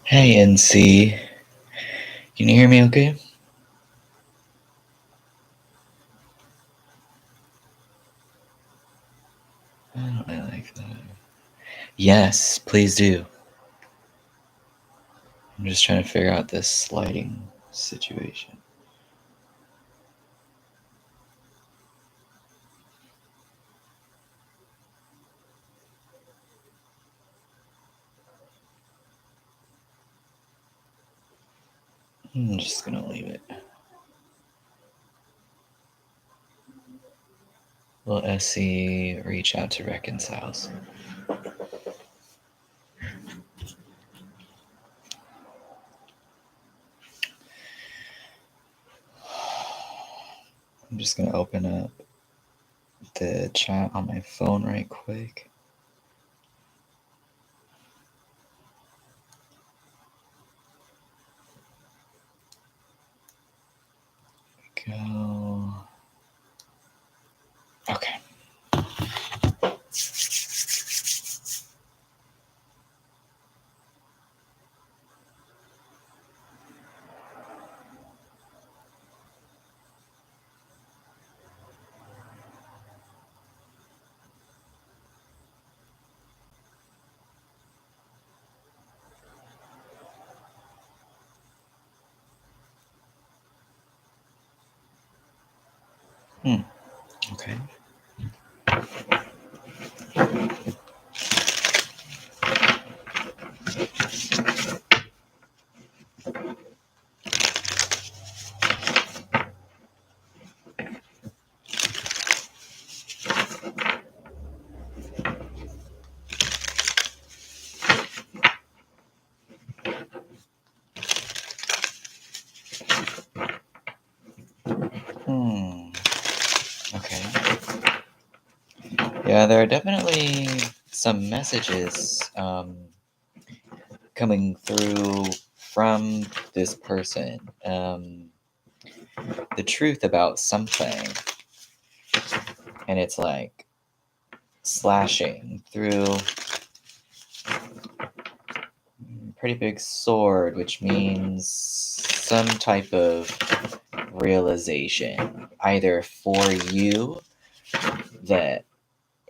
Hey NC, can you hear me okay? I don't really like that. Yes, please do. I'm just trying to figure out this sliding situation. I'm just gonna leave it. Will SC reach out to reconcile? I'm just gonna open up the chat on my phone right quick. Go. Okay. Okay. Okay. Yeah, there are definitely some messages coming through from this person. The truth about something, and it's like slashing through pretty big sword, which means some type of realization, either for you that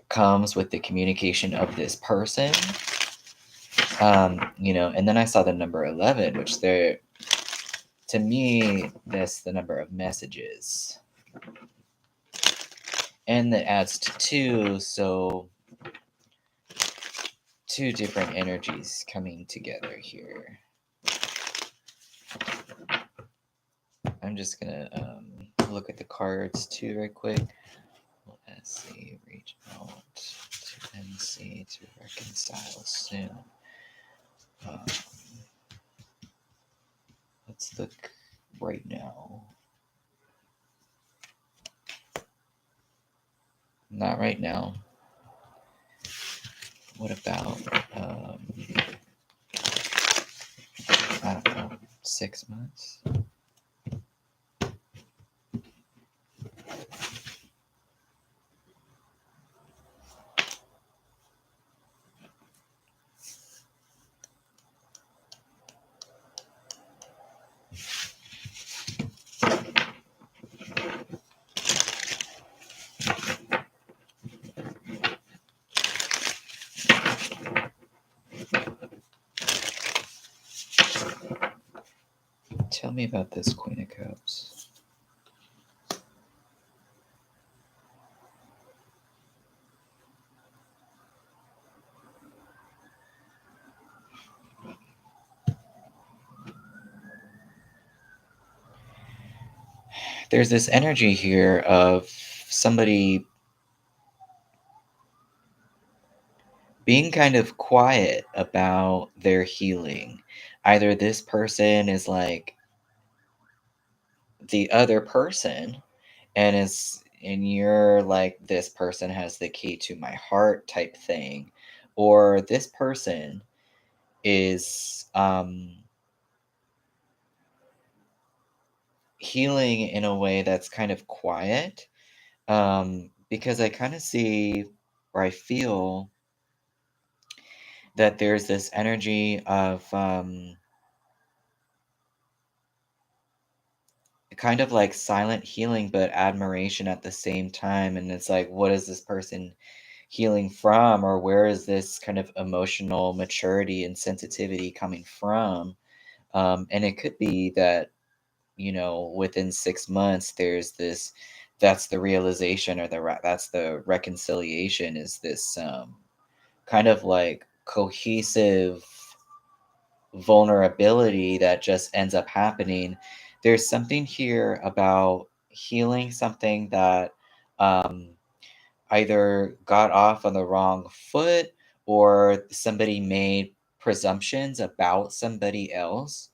comes with the communication of this person. And then I saw the number 11, which there, to me, that's the number of messages. And that adds to 2, so 2 different energies coming together here. I'm just gonna look at the cards too right quick. Let's see, reach out to NC to reconcile soon. Let's look right now. Not right now. What about, I don't know, 6 months? Tell me about this Queen of Cups. There's this energy here of somebody being kind of quiet about their healing. Either this person is like the other person and you're like, this person has the key to my heart type thing, or this person is healing in a way that's kind of quiet, because I kind of see, or I feel that there's this energy of kind of like silent healing, but admiration at the same time. And it's like, what is this person healing from? Or where is this kind of emotional maturity and sensitivity coming from? And it could be that, within 6 months, there's this, that's the realization, or that's the reconciliation, is this kind of like cohesive vulnerability that just ends up happening. There's something here about healing something that um, either got off on the wrong foot, or somebody made presumptions about somebody else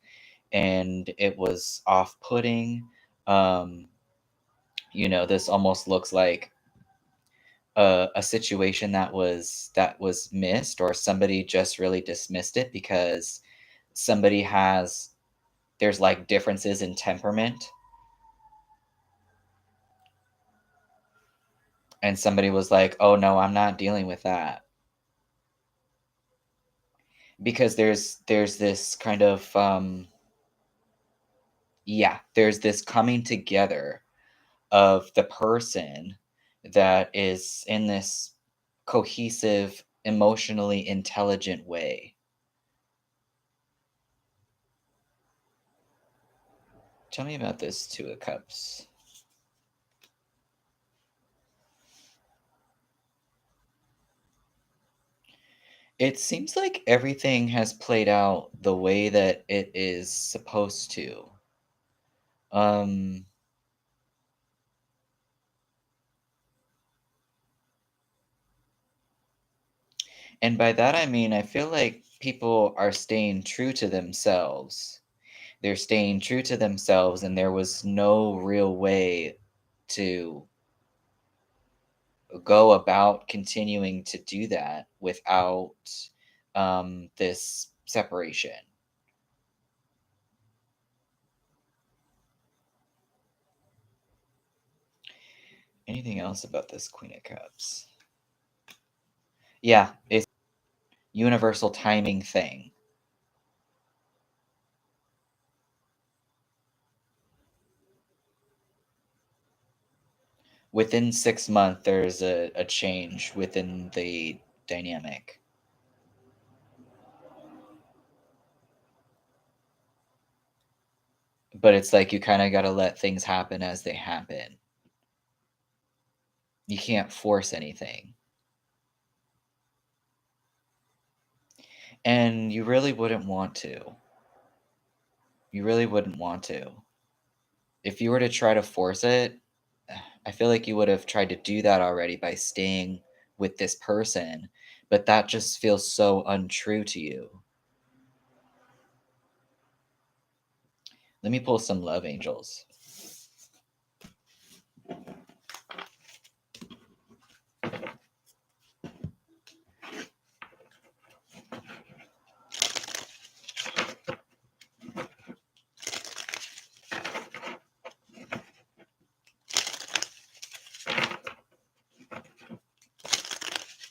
and it was off putting. Um, this almost looks like a situation that was missed, or somebody just really dismissed it because somebody has there's like differences in temperament, and somebody was like, oh no, I'm not dealing with that, because there's this kind of yeah, there's this coming together of the person that is in this cohesive, emotionally intelligent way. Tell me about this Two of Cups. It seems like everything has played out the way that it is supposed to. Um, and by that I mean I feel like people are staying true to themselves. They're staying true to themselves, and there was no real way to go about continuing to do that without this separation. Anything else about this Queen of Cups? Yeah, it's universal timing thing. Within 6 months, there's a change within the dynamic. But it's like you kind of got to let things happen as they happen. You can't force anything. And you really wouldn't want to. You really wouldn't want to. If you were to try to force it, I feel like you would have tried to do that already by staying with this person, but that just feels so untrue to you. Let me pull some love angels.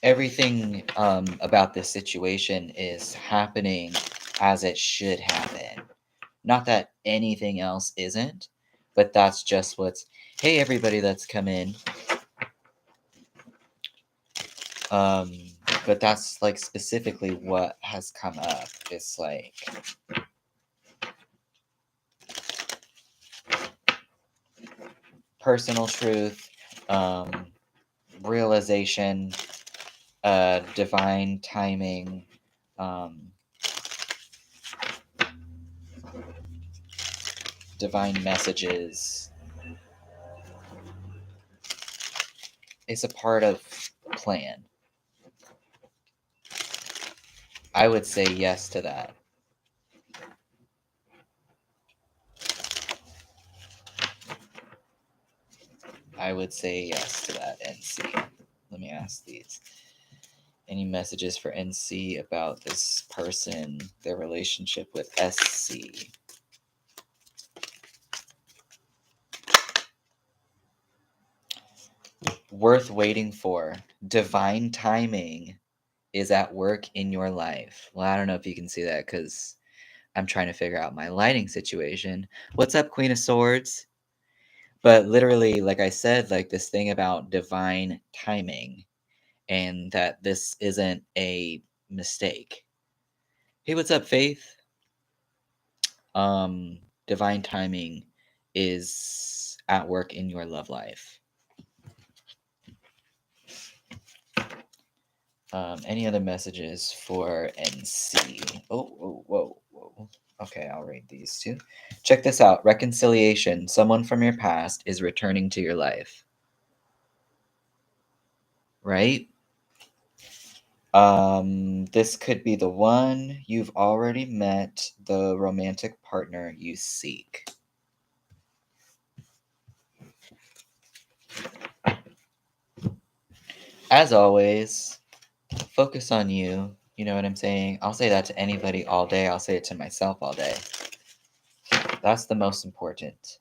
Everything about this situation is happening as it should happen. Not that anything else isn't, but that's just what's. Hey, everybody that's come in. Um, but that's like specifically what has come up. It's like personal truth, realization, divine timing, um, divine messages. It's a part of plan. I would say yes to that. I would say yes to that, NC. Let me ask these. Any messages for NC about this person, their relationship with SC? Worth waiting for. Divine timing is at work in your life. Well, I don't know if you can see that because I'm trying to figure out my lighting situation. What's up, Queen of Swords? But literally, like I said, like this thing about divine timing and that this isn't a mistake. Hey, what's up, Faith? Divine timing is at work in your love life. Any other messages for NC? Whoa. Okay, I'll read these two. Check this out. Reconciliation. Someone from your past is returning to your life. Right? This could be the one you've already met, the romantic partner you seek. As always, focus on you. You know what I'm saying? I'll say that to anybody all day. I'll say it to myself all day. That's the most important.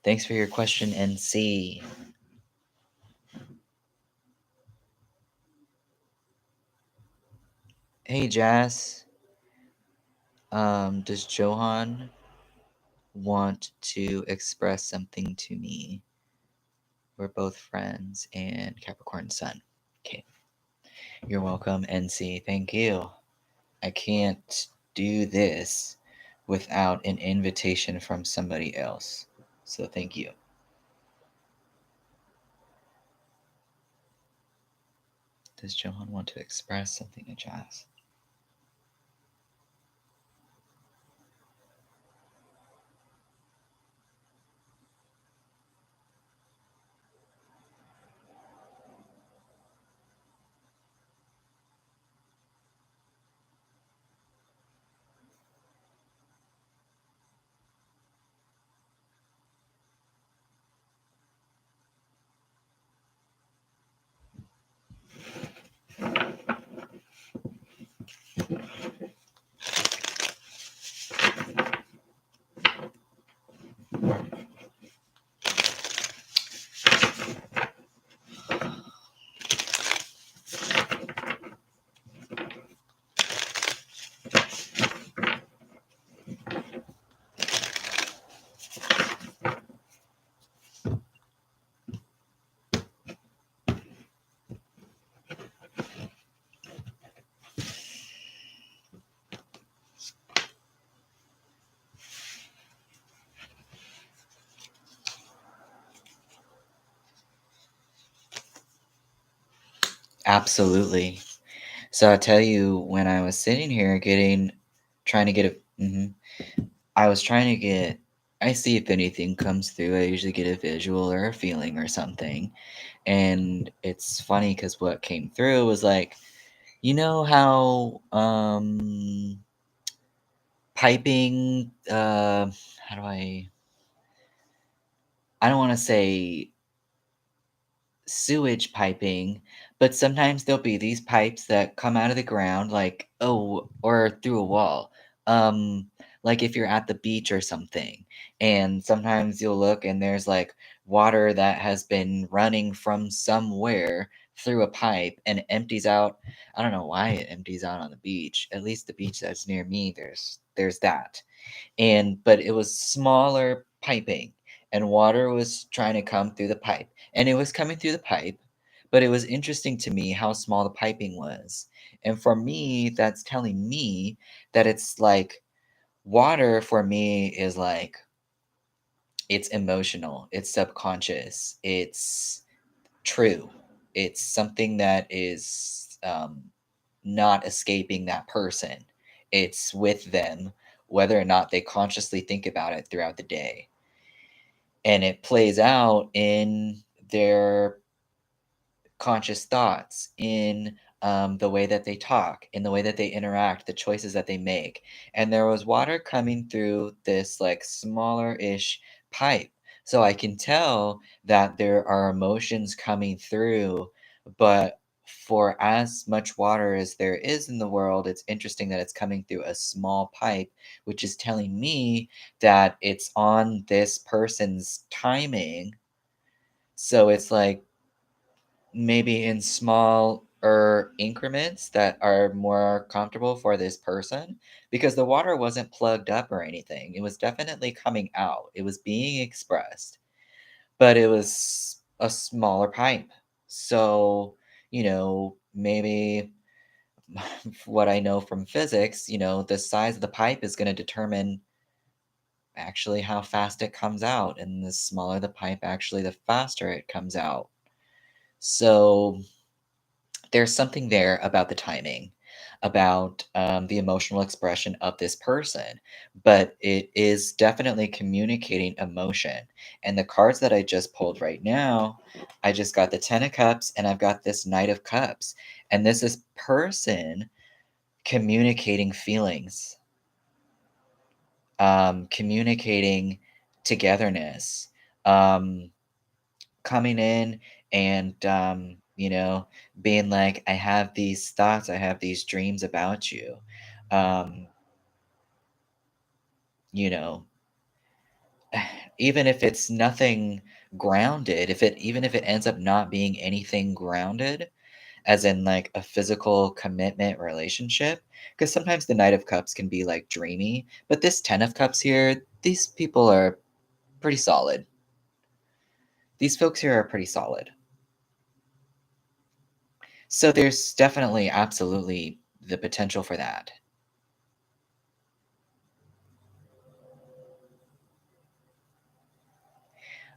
Thanks for your question, NC. Hey, Jazz. Does Johan want to express something to me? We're both friends and Capricorn Sun. Okay. You're welcome, NC. Thank you. I can't do this without an invitation from somebody else. So thank you. Does Johan want to express something to Jazz? Absolutely. So I tell you, when I was sitting here trying to get I was trying to get, I see if anything comes through. I usually get a visual or a feeling or something. And it's funny because what came through was like, you know how piping, how do I don't want to say sewage piping, but sometimes there'll be these pipes that come out of the ground, like, oh, or through a wall. Um, like if you're at the beach or something, and sometimes you'll look and there's like water that has been running from somewhere through a pipe and it empties out. I don't know why it empties out on the beach. At least the beach that's near me, there's that, but it was smaller piping and water was trying to come through the pipe and it was coming through the pipe, but it was interesting to me how small the piping was. And for me, that's telling me that it's like water for me is like it's emotional, it's subconscious, it's true, it's something that is not escaping that person. It's with them, whether or not they consciously think about it throughout the day. And it plays out in their conscious thoughts, in the way that they talk, in the way that they interact, the choices that they make. And there was water coming through this like smaller ish pipe. So I can tell that there are emotions coming through, but for as much water as there is in the world, it's interesting that it's coming through a small pipe, which is telling me that it's on this person's timing. So it's like maybe in small or increments that are more comfortable for this person because the water wasn't plugged up or anything. It was definitely coming out. It was being expressed, but it was a smaller pipe. So, maybe what I know from physics, the size of the pipe is going to determine actually how fast it comes out. And the smaller the pipe, actually, the faster it comes out. So, there's something there about the timing, about the emotional expression of this person, but it is definitely communicating emotion. And the cards that I just pulled right now, I just got the Ten of Cups and I've got this Knight of Cups. And this is person communicating feelings, communicating togetherness, um, coming in and being like, I have these thoughts, I have these dreams about you. um you know Even if it's nothing grounded, if it ends up not being anything grounded, as in like a physical commitment relationship, because sometimes the Knight of Cups can be like dreamy, but this Ten of Cups here, these people are pretty solid. These folks here are pretty solid. So there's definitely, absolutely, the potential for that.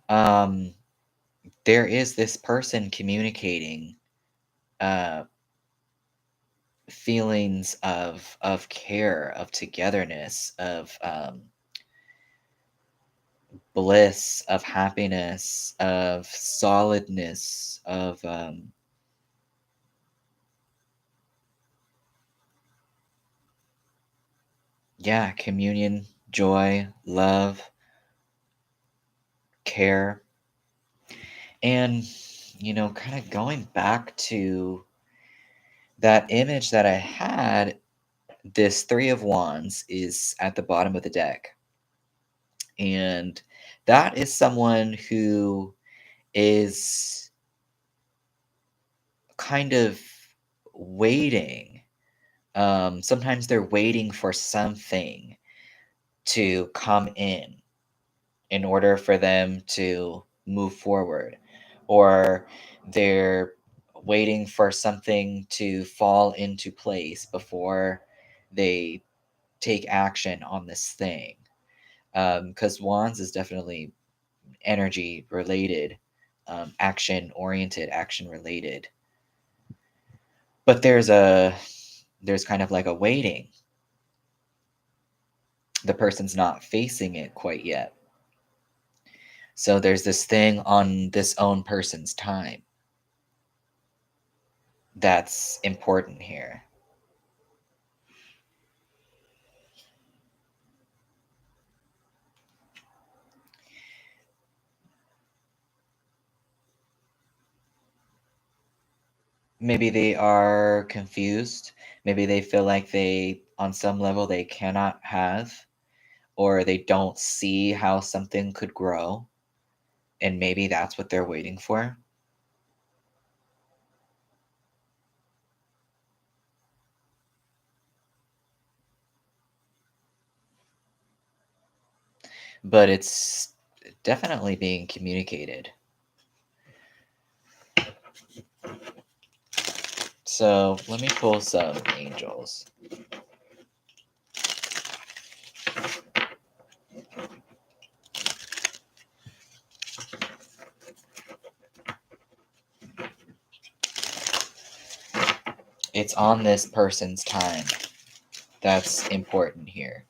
Um, there is this person communicating uh, feelings of care, of togetherness, of bliss, of happiness, of solidness, of yeah, communion, joy, love, care, and kind of going back to that image that I had. This Three of Wands is at the bottom of the deck, and that is someone who is kind of waiting. Sometimes they're waiting for something to come in order for them to move forward, or they're waiting for something to fall into place before they take action on this thing. Because wands is definitely energy related, action oriented, action related. But there's kind of like a waiting. The person's not facing it quite yet. So there's this thing on this own person's time that's important here. Maybe they are confused. Maybe they feel like they, on some level, they cannot have, or they don't see how something could grow. And maybe that's what they're waiting for. But it's definitely being communicated. So let me pull some angels. It's on this person's time. That's important here.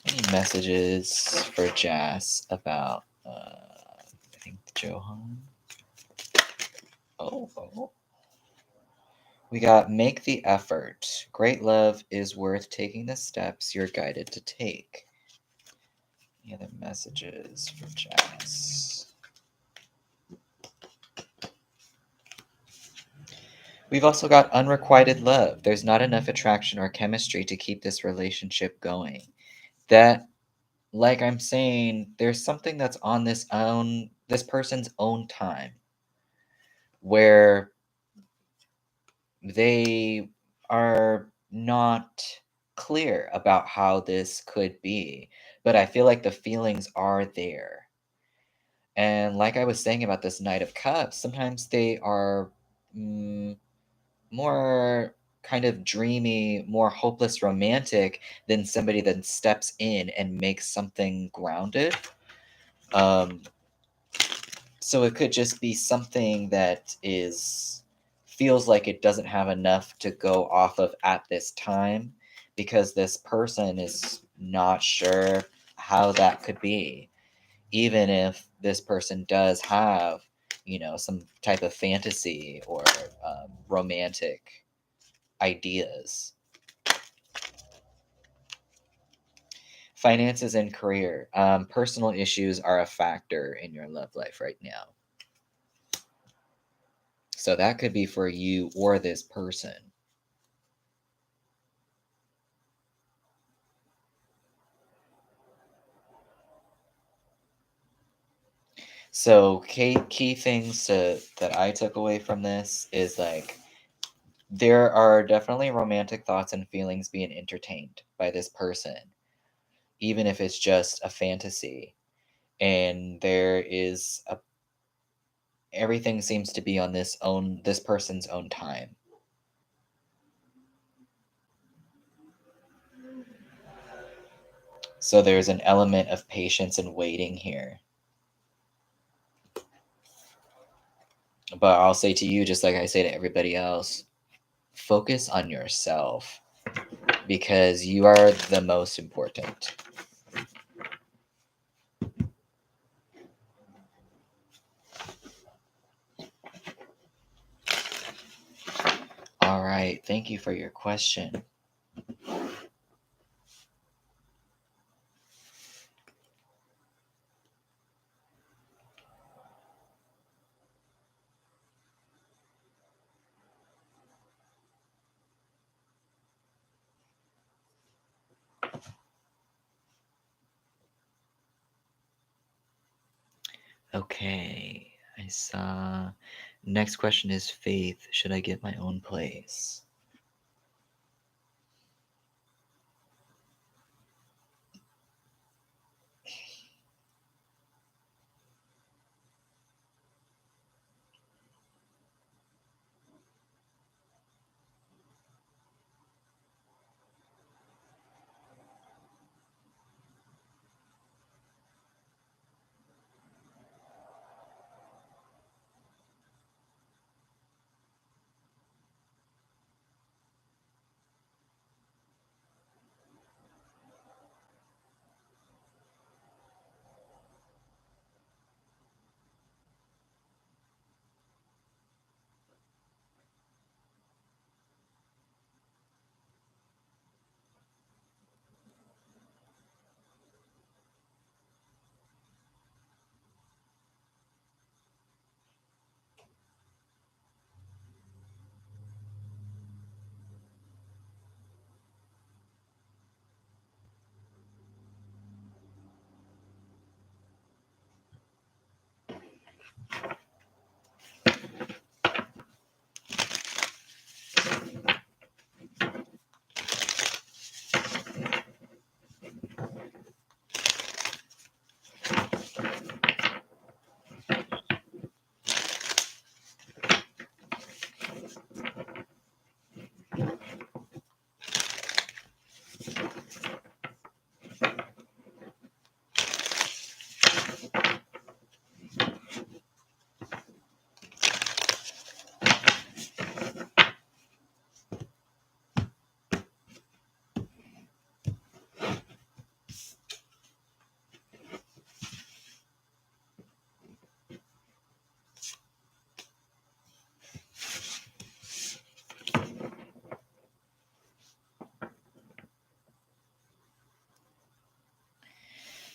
Any messages for Jas about, I think, Johan? Oh. We got make the effort. Great love is worth taking the steps you're guided to take. Any other messages for Jas? We've also got unrequited love. There's not enough attraction or chemistry to keep this relationship going. That like I'm saying, there's something that's on this person's own time where they are not clear about how this could be, but I feel like the feelings are there. And like I was saying about this Knight of Cups, sometimes they are mm, more kind of dreamy, more hopeless romantic than somebody that steps in and makes something grounded. Um, so it could just be something that is feels like it doesn't have enough to go off of at this time because this person is not sure how that could be, even if this person does have, some type of fantasy or romantic ideas. Finances and career. Personal issues are a factor in your love life right now. So that could be for you or this person. So key things that I took away from this is like there are definitely romantic thoughts and feelings being entertained by this person, even if it's just a fantasy. And everything seems to be on this person's own time. So there's an element of patience and waiting here. But I'll say to you, just like I say to everybody else, focus on yourself because you are the most important. All right. Thank you for your question. Okay. I saw. Next question is faith. Should I get my own place?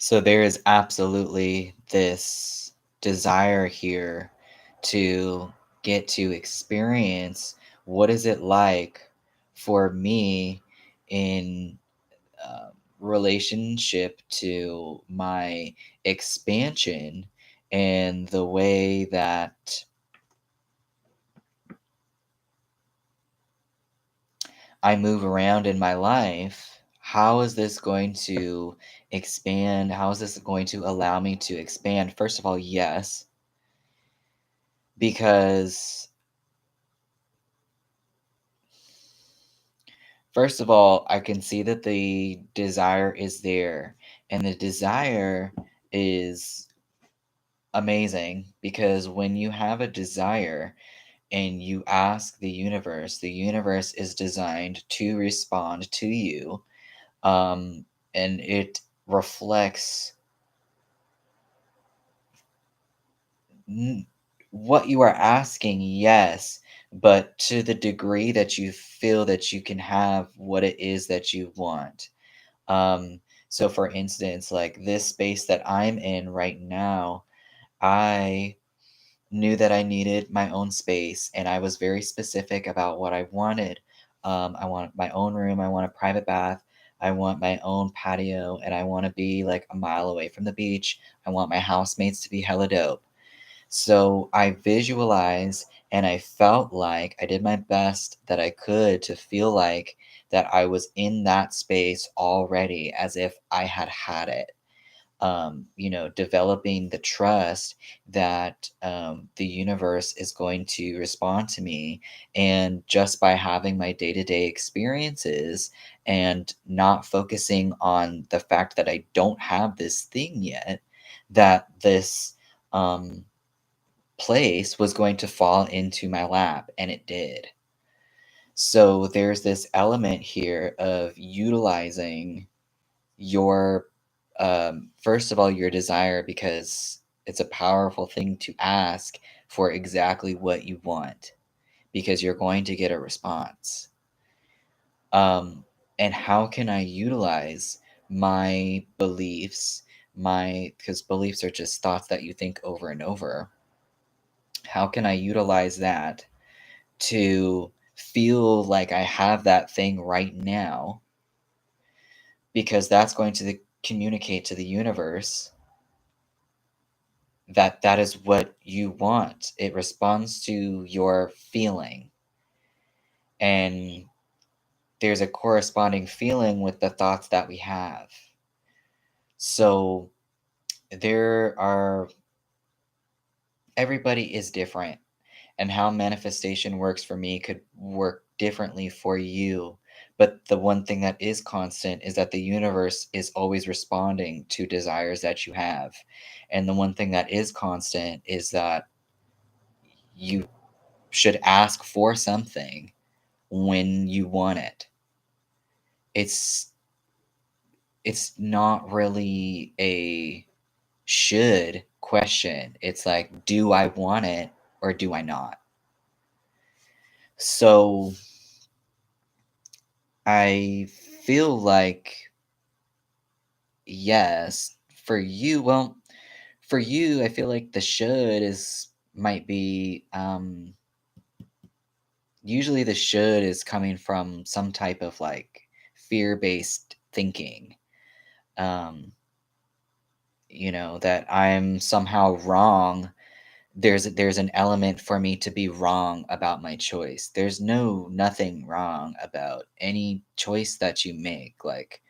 So there is absolutely this desire here to get to experience what is it like for me in relationship to my expansion and the way that I move around in my life, how is this going to expand? How is this going to allow me to expand? First of all, yes, because first of all, I can see that the desire is there, and the desire is amazing because when you have a desire and you ask the universe is designed to respond to you, um, and it reflects n- what you are asking, yes, but to the degree that you feel that you can have what it is that you want. So for instance, like this space that I'm in right now, I knew that I needed my own space and I was very specific about what I wanted. I want my own room, I want a private bath, I want my own patio, and I want to be like a mile away from the beach. I want my housemates to be hella dope. So I visualized and I felt like I did my best that I could to feel like that I was in that space already as if I had had it. Developing the trust that the universe is going to respond to me. And just by having my day to day experiences and not focusing on the fact that I don't have this thing yet, that this. Place was going to fall into my lap, and it did. So there's this element here of utilizing your, first of all, your desire, because it's a powerful thing to ask for exactly what you want, because you're going to get a response. Um, and how can I utilize my beliefs, because beliefs are just thoughts that you think over and over. How can I utilize that to feel like I have that thing right now, because that's going to communicate to the universe that that is what you want. It responds to your feeling, and there's a corresponding feeling with the thoughts that we have. So there are everybody is different, and how manifestation works for me could work differently for you. But the one thing that is constant is that the universe is always responding to desires that you have. And the one thing that is constant is that you should ask for something when you want it. It's it's not really a should question. It's like, do I want it or do I not? So I feel like yes, for you, well, for you, I feel like the should is might be usually the should is coming from some type of like fear-based thinking. Um, that I'm somehow wrong. There's an element for me to be wrong about my choice. There's nothing wrong about any choice that you make. Like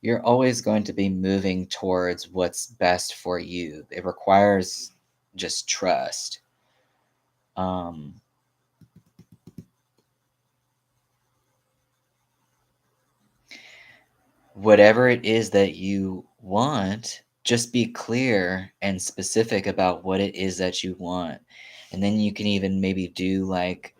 you're always going to be moving towards what's best for you. It requires just trust. Um, Whatever it is that you want, just be clear and specific about what it is that you want. And then you can even maybe do like,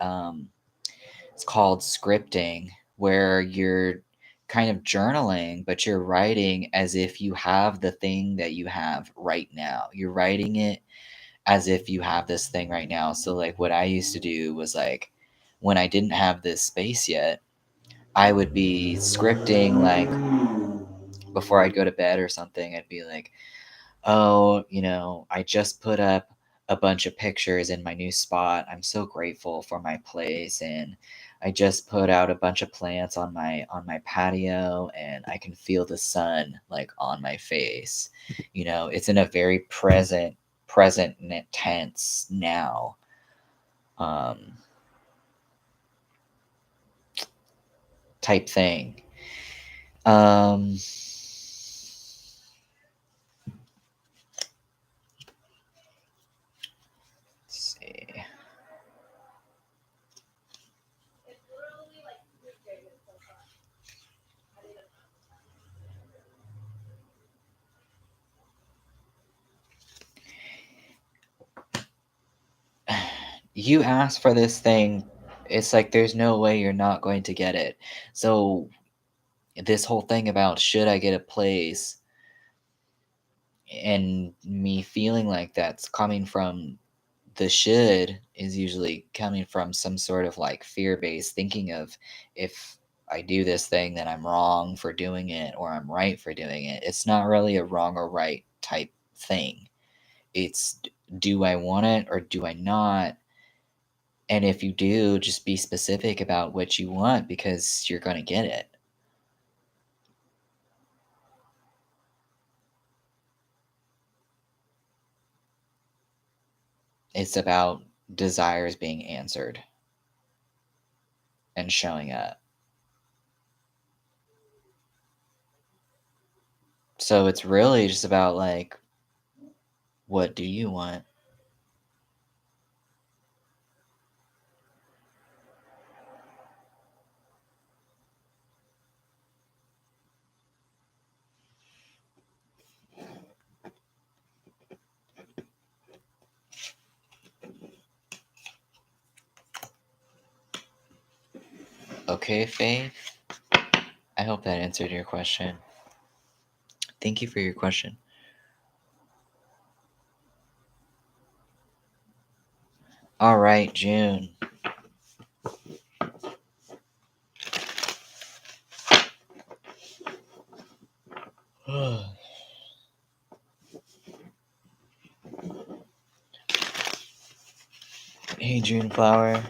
it's called scripting, where you're kind of journaling, but you're writing as if you have the thing that you have right now. You're writing it as if you have this thing right now. So, like, what I used to do was like, when I didn't have this space yet, I would be scripting, like, before I'd go to bed or something, I'd be like, oh, I just put up a bunch of pictures in my new spot. I'm so grateful for my place. And I just put out a bunch of plants on my patio, and I can feel the sun like on my face. It's in a very present tense now. Um, type thing. Let's see. You asked for this thing. It's like there's no way you're not going to get it. So this whole thing about should I get a place and me feeling like that's coming from the should is usually coming from some sort of like fear-based thinking of if I do this thing then I'm wrong for doing it or I'm right for doing it. It's not really a wrong or right type thing. It's do I want it or do I not? And if you do, just be specific about what you want because you're going to get it. It's about desires being answered and showing up. So it's really just about like, what do you want? Okay, Faith? I hope that answered your question. Thank you for your question. All right, June. Hey, June Flower.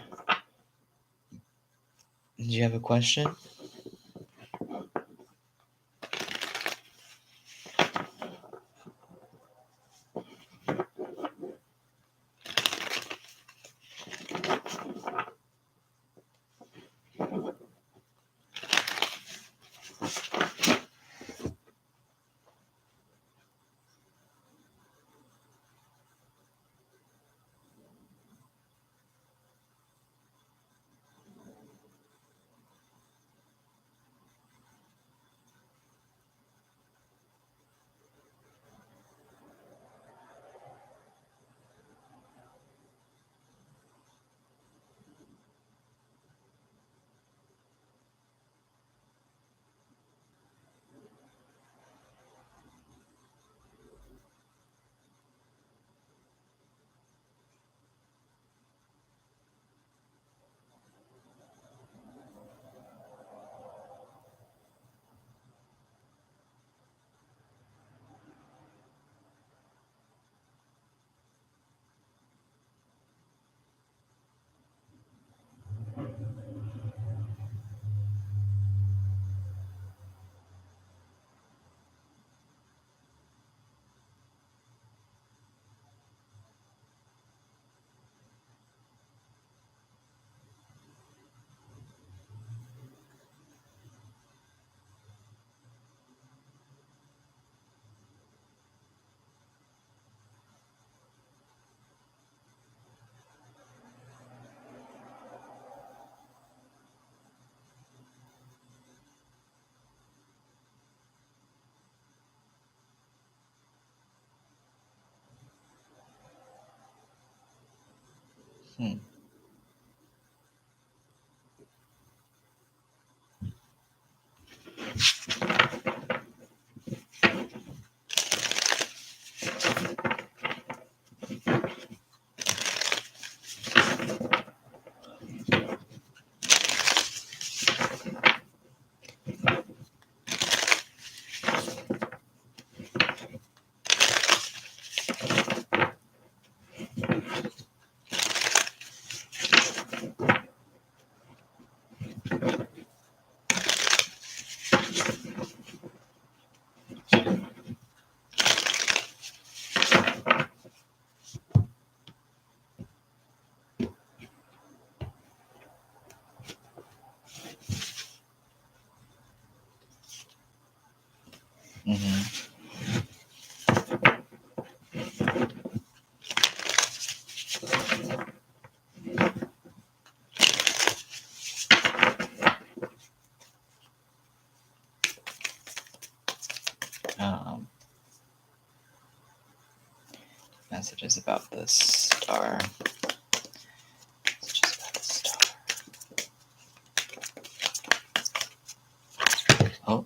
Do you have a question? Hmm. Mhm. Um, messages about the star. Messages about the star. Oh,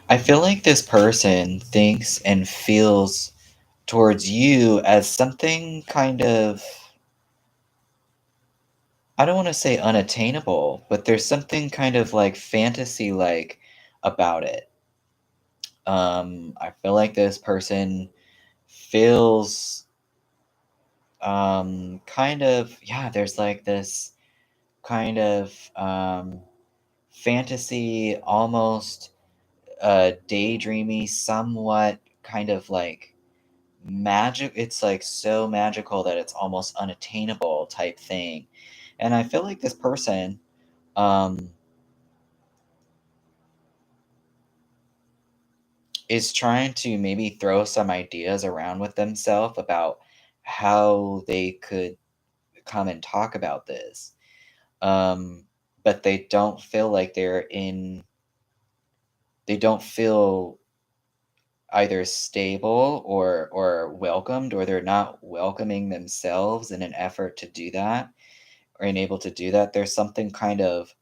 I feel like this person thinks and feels towards you as something kind of, I don't want to say unattainable, but there's something kind of like fantasy like about it. I feel like this person feels kind of, yeah, there's like this kind of fantasy, almost daydreamy, somewhat kind of like magic. It's like so magical that it's almost unattainable type thing. And I feel like this person um, is trying to maybe throw some ideas around with themselves about how they could come and talk about this. But they don't feel like they don't feel either stable or welcomed, or they're not welcoming themselves in an effort to do that or unable to do that. There's something kind of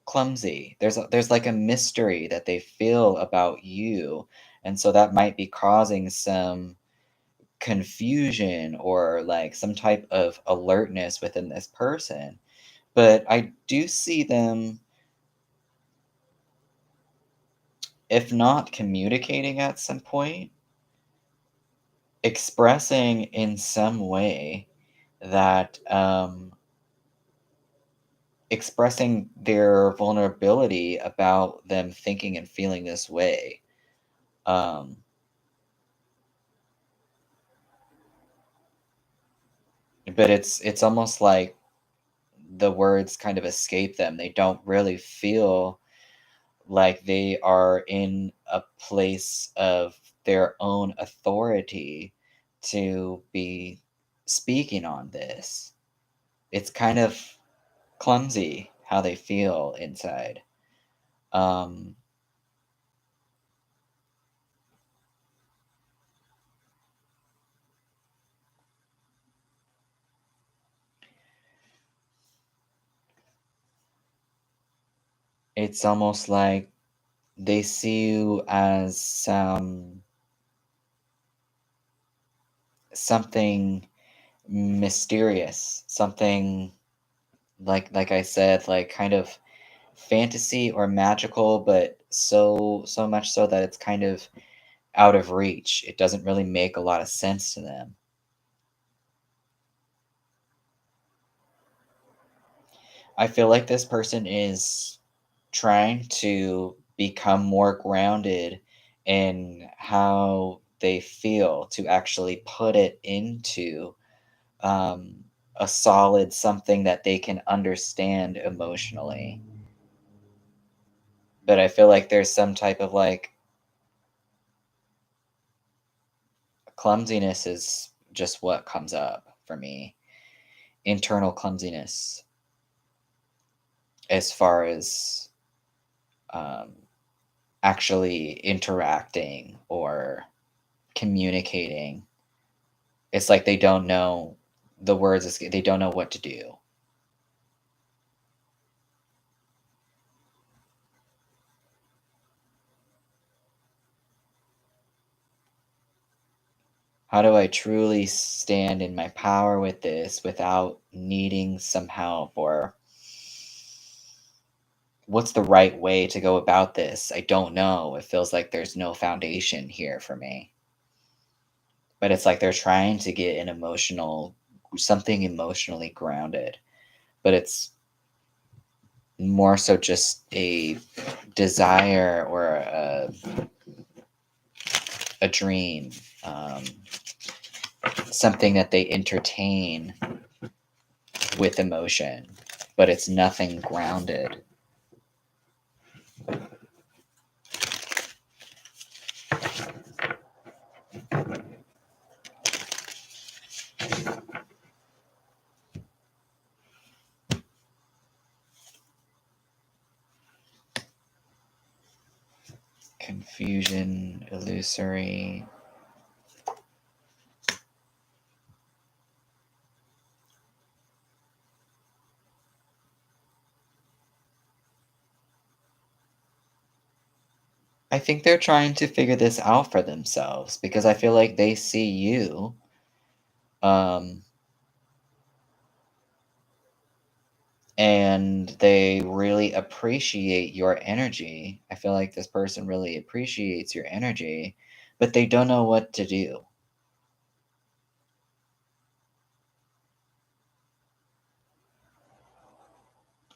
clumsy. There's like a mystery that they feel about you, and so that might be causing some confusion or like some type of alertness within this person. But I do see them, if not communicating at some point, expressing in some way that expressing their vulnerability about them thinking and feeling this way. Um, but it's almost like the words kind of escape them. They don't really feel like they are in a place of their own authority to be speaking on this. It's kind of clumsy how they feel inside. Um, it's almost like they see you as something mysterious, something like I said, like kind of fantasy or magical, but so much so that it's kind of out of reach. It doesn't really make a lot of sense to them. I feel like this person is trying to become more grounded in how they feel, to actually put it into um, a solid something that they can understand emotionally. But I feel like there's some type of like clumsiness is just what comes up for me. Internal clumsiness as far as um, actually interacting or communicating. It's like they don't know the words, they don't know what to do. How do I truly stand in my power with this without needing some help? Or what's the right way to go about this? I don't know. It feels like there's no foundation here for me. but it's like they're trying to get something emotionally grounded, but it's more so just a desire or a dream, um, something that they entertain with emotion, but it's nothing grounded. Confusion, illusory. I think they're trying to figure this out for themselves because I feel like they see you, um, and they really appreciate your energy. I feel like this person really appreciates your energy, but they don't know what to do.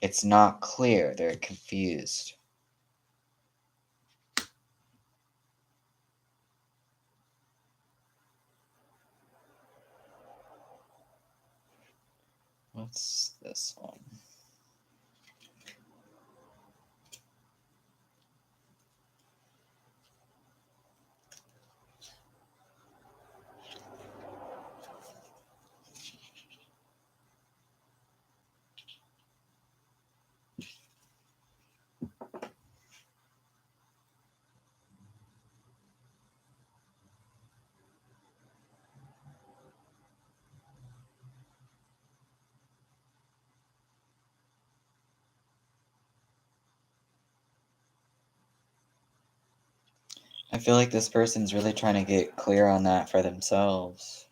It's not clear. They're confused. What's this one? I feel like this person's really trying to get clear on that for themselves.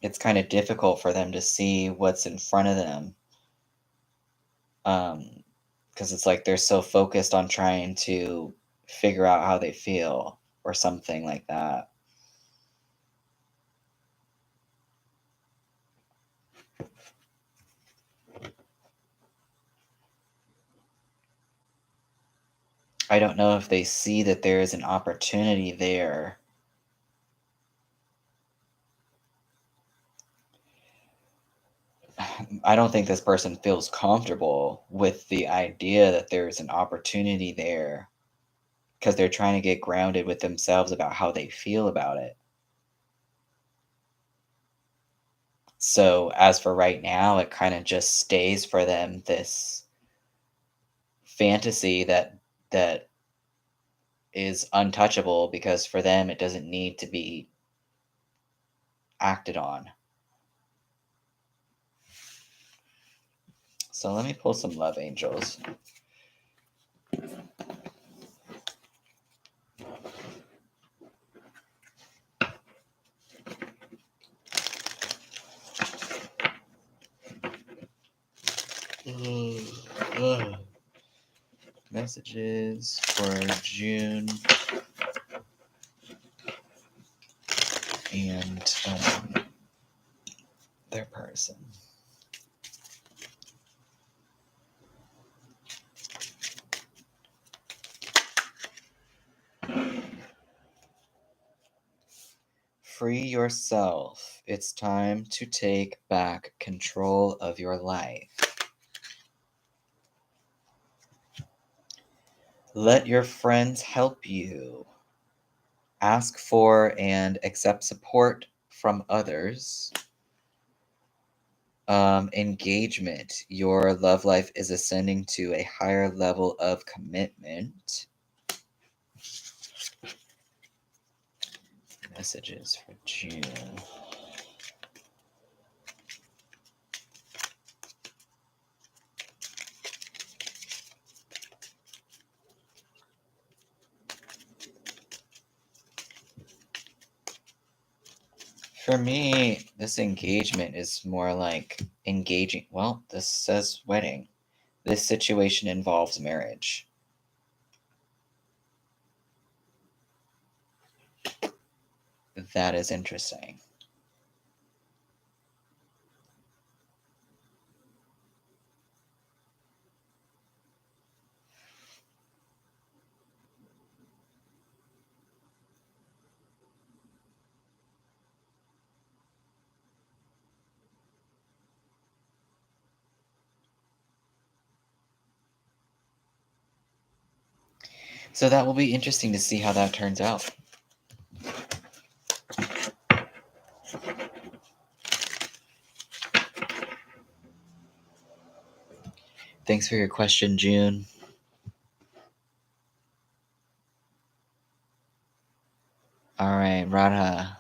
It's kind of difficult for them to see what's in front of them. Because it's like they're so focused on trying to figure out how they feel or something like that. I don't know if they see that there is an opportunity there. I don't think this person feels comfortable with the idea that there's an opportunity there because they're trying to get grounded with themselves about how they feel about it. So, as for right now, it kind of just stays for them this fantasy that is untouchable because for them it doesn't need to be acted on. So let me pull some love angels. Messages for June and their person. Free yourself. It's time to take back control of your life. Let your friends help you. Ask for and accept support from others. Engagement. Your love life is ascending to a higher level of commitment. Messages for June. For me, this engagement is more like engaging. Well, this says wedding. This situation involves marriage. That is interesting. So that will be interesting to see how that turns out. Thanks for your question, June. All right, Radha.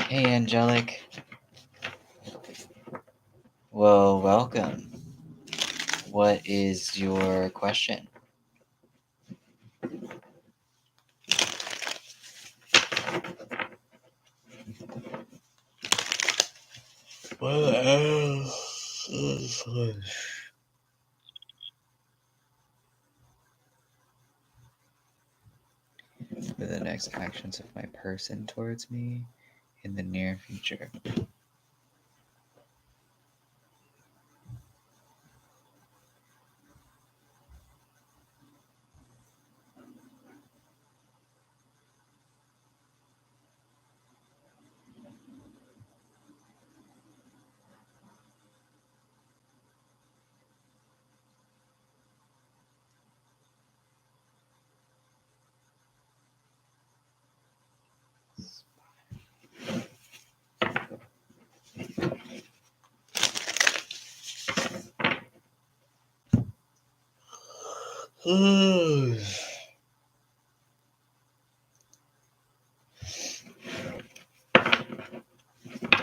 Hey, Angelic. Well, welcome. What is your question? What else? For the next actions of my person towards me in the near future.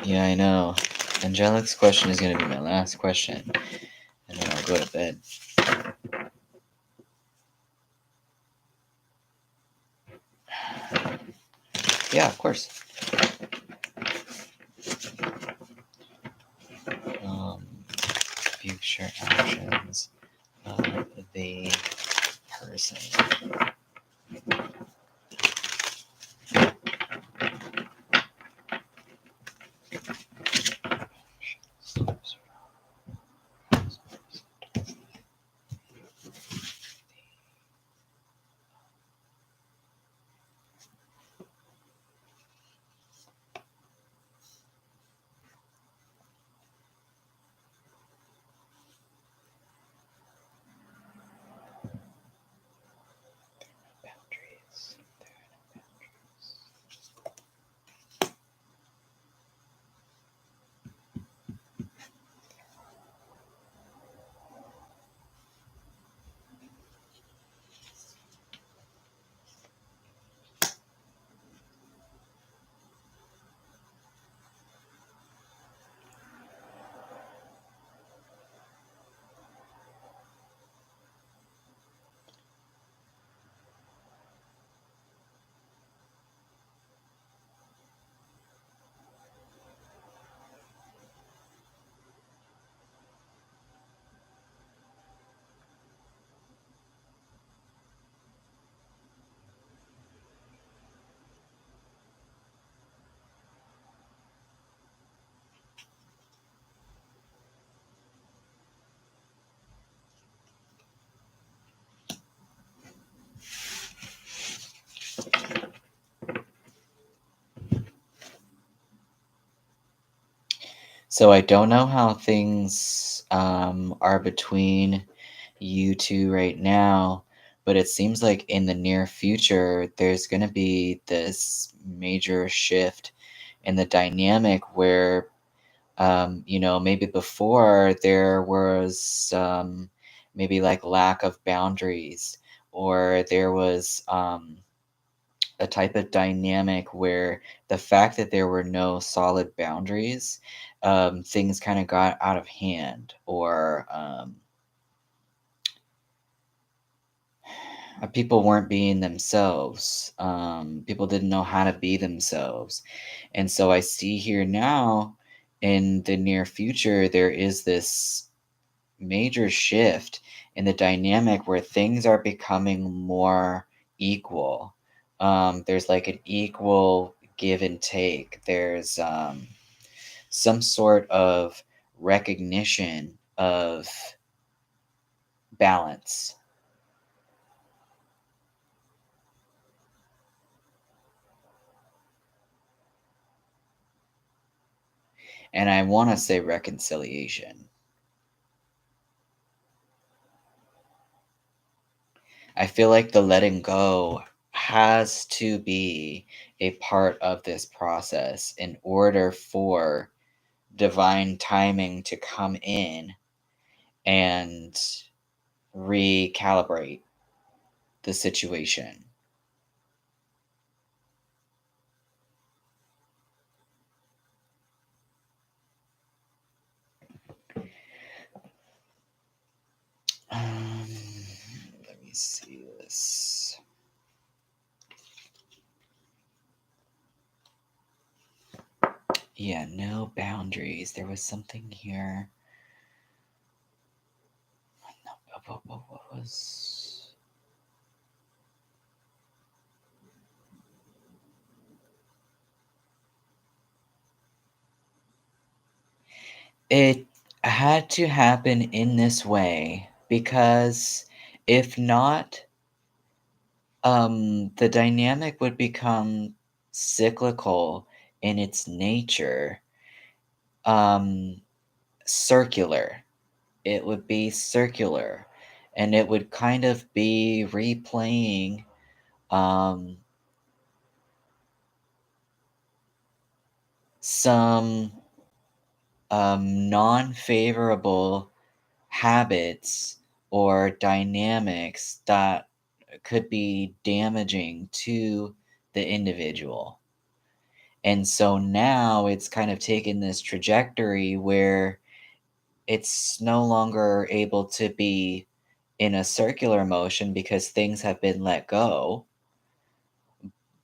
Yeah, I know. Angelic's question is going to be my last question, and then I'll go to bed. Yeah, of course. Future actions of the person. Boundaries. So I don't know how things are between you two right now, but it seems like in the near future, there's going to be this major shift in the dynamic where, maybe before there was maybe like lack of boundaries, or there was a type of dynamic where the fact that there were no solid boundaries things kind of got out of hand, or people weren't being themselves. People didn't know how to be themselves. And so I see here now in the near future, there is this major shift in the dynamic where things are becoming more equal. There's like an equal give and take. There's some sort of recognition of balance. And I want to say reconciliation. I feel like the letting go has to be a part of this process in order for divine timing to come in and recalibrate the situation. Um, Let me see this. Yeah, no boundaries. There was something here. No, what was. It had to happen in this way because if not, the dynamic would become cyclical in its nature, um, circular. It would be circular, and it would kind of be replaying um, some non favorable habits or dynamics that could be damaging to the individual. And so now it's kind of taken this trajectory where it's no longer able to be in a circular motion because things have been let go,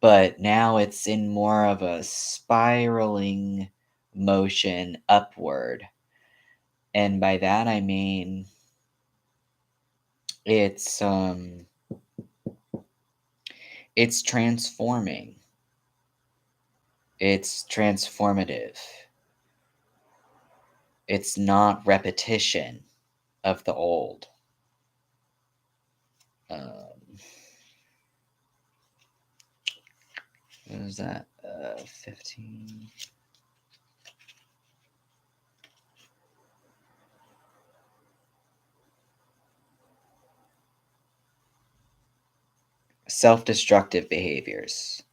but now it's in more of a spiraling motion upward. And by that I mean it's it's transforming. It's transformative. It's not repetition of the old. Um, what was that? 15. Self destructive behaviors.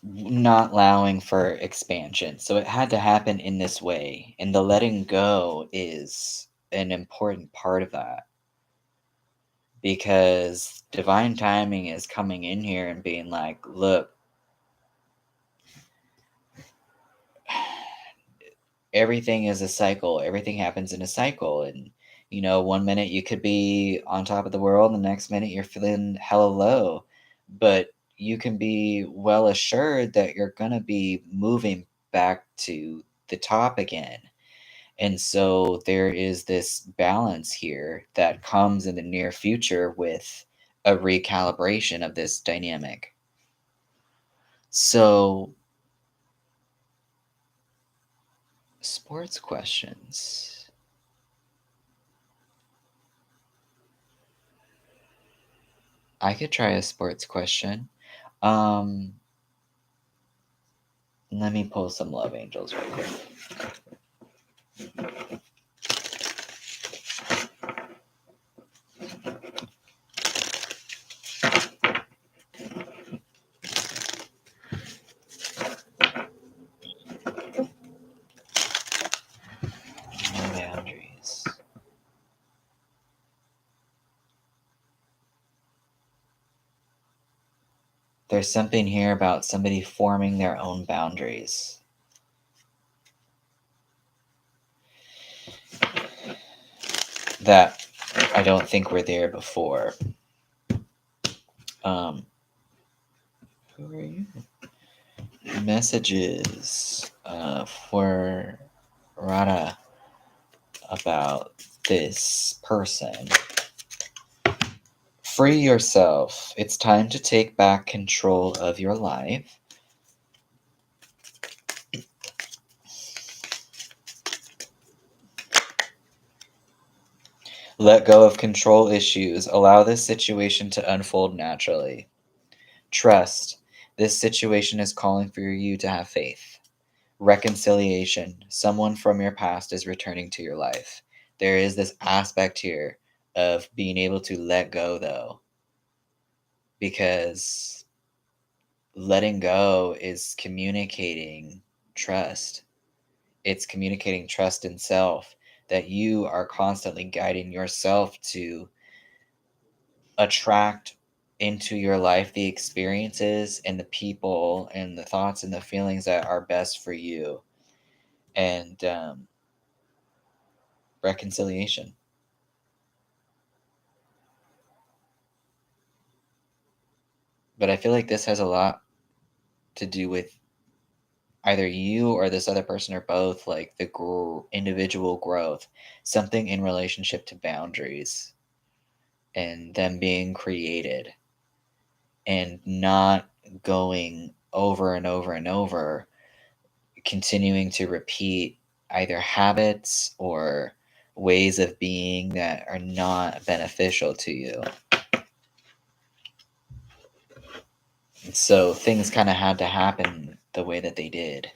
Not allowing for expansion. So it had to happen in this way. And the letting go is an important part of that because divine timing is coming in here and being like, look, everything is a cycle. Everything happens in a cycle. And, one minute you could be on top of the world, the next minute you're feeling hella low. But you can be well assured that you're going to be moving back to the top again. And so there is this balance here that comes in the near future with a recalibration of this dynamic. So, sports questions. I could try a sports question. Um, Let me pull some love angels right quick. No boundaries. There's something here about somebody forming their own boundaries. That I don't think were there before. Who are you? Messages for Rada about this person. Free yourself. It's time to take back control of your life. Let go of control issues. Allow this situation to unfold naturally. Trust. This situation is calling for you to have faith. Reconciliation. Someone from your past is returning to your life. There is this aspect here of being able to let go, though, because letting go is communicating trust. It's communicating trust in self, that you are constantly guiding yourself to attract into your life the experiences and the people and the thoughts and the feelings that are best for you. And reconciliation. But I feel like this has a lot to do with either you or this other person or both, like the individual growth, something in relationship to boundaries and them being created and not going over and over and over, continuing to repeat either habits or ways of being that are not beneficial to you. So things kind of had to happen the way that they did.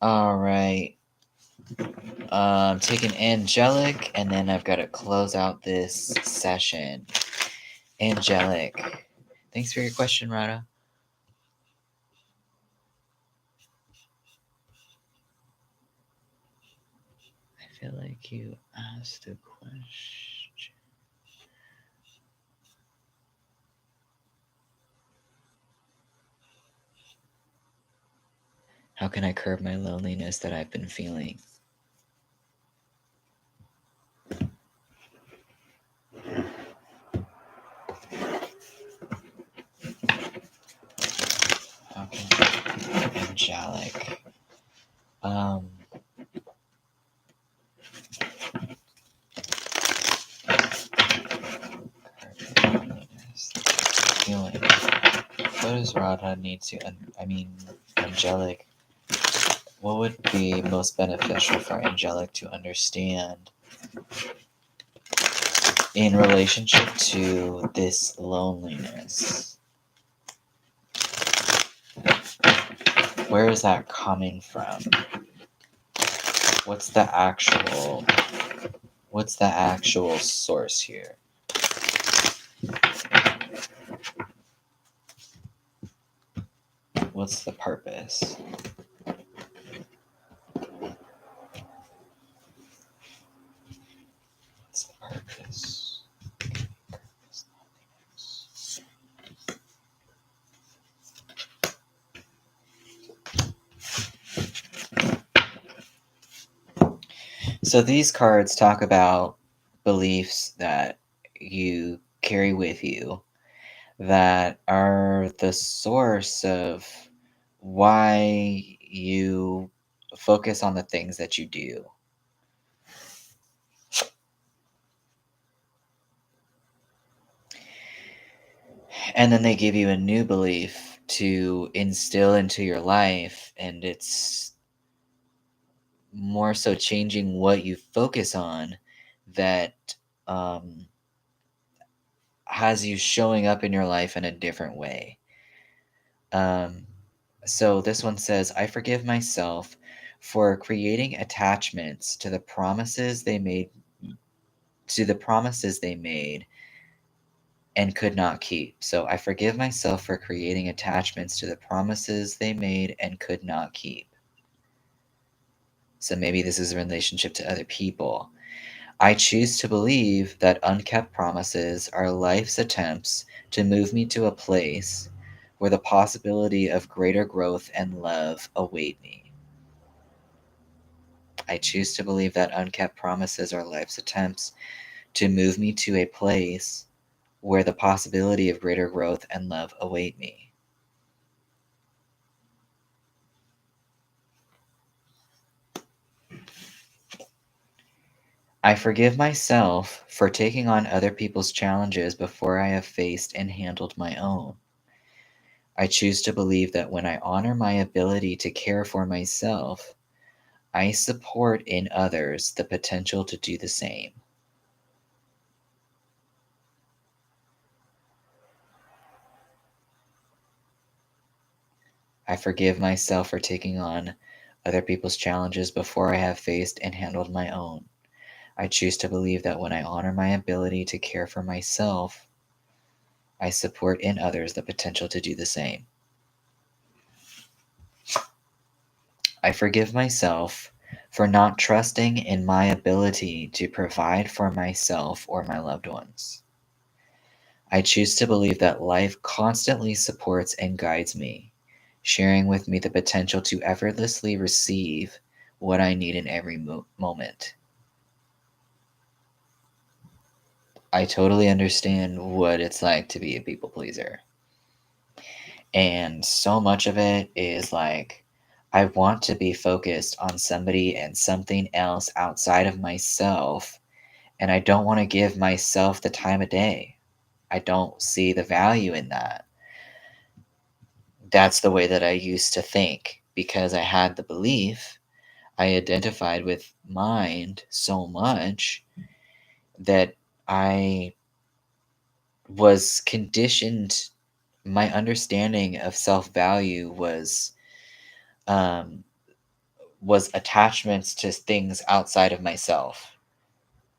All right. Take an angelic, and then I've got to close out this session. Angelic. Thanks for your question, Rada. I feel like you asked a question. How can I curb my loneliness that I've been feeling? Okay. Angelic. Feeling. What does Radha need to? Angelic. What would be most beneficial for Angelic to understand in relationship to this loneliness? Where is that coming from? What's the actual source here? What's the purpose? What's the purpose? So these cards talk about beliefs that you carry with you that are the source of why you focus on the things that you do. And then they give you a new belief to instill into your life, and it's more so changing what you focus on that has you showing up in your life in a different way. So this one says, I forgive myself for creating attachments to the promises they made and could not keep. So I forgive myself for creating attachments to the promises they made and could not keep. So maybe this is a relationship to other people. I choose to believe that unkept promises are life's attempts to move me to a place where the possibility of greater growth and love await me. I choose to believe that unkept promises are life's attempts to move me to a place where the possibility of greater growth and love await me. I forgive myself for taking on other people's challenges before I have faced and handled my own. I choose to believe that when I honor my ability to care for myself, I support in others the potential to do the same. I forgive myself for taking on other people's challenges before I have faced and handled my own. I choose to believe that when I honor my ability to care for myself, I support in others the potential to do the same. I forgive myself for not trusting in my ability to provide for myself or my loved ones. I choose to believe that life constantly supports and guides me, sharing with me the potential to effortlessly receive what I need in every moment. I totally understand what it's like to be a people pleaser. And so much of it is like, I want to be focused on somebody and something else outside of myself. And I don't want to give myself the time of day. I don't see the value in that. That's the way that I used to think because I had the belief. I identified with mind so much that I was conditioned. My understanding of self value um, was attachments to things outside of myself.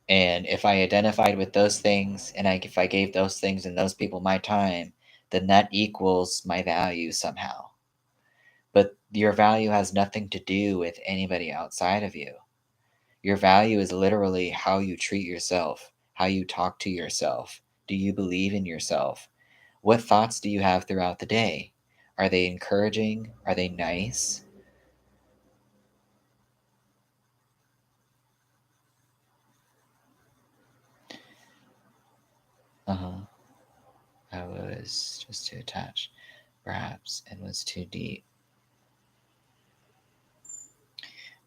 And if I identified with those things and if I gave those things and those people my time, then that equals my value somehow. But your value has nothing to do with anybody outside of you. Your value is literally how you treat yourself, how you talk to yourself. Do you believe in yourself? What thoughts do you have throughout the day? Are they encouraging? Are they nice? Uh huh. I was just too attached, perhaps, and was too deep.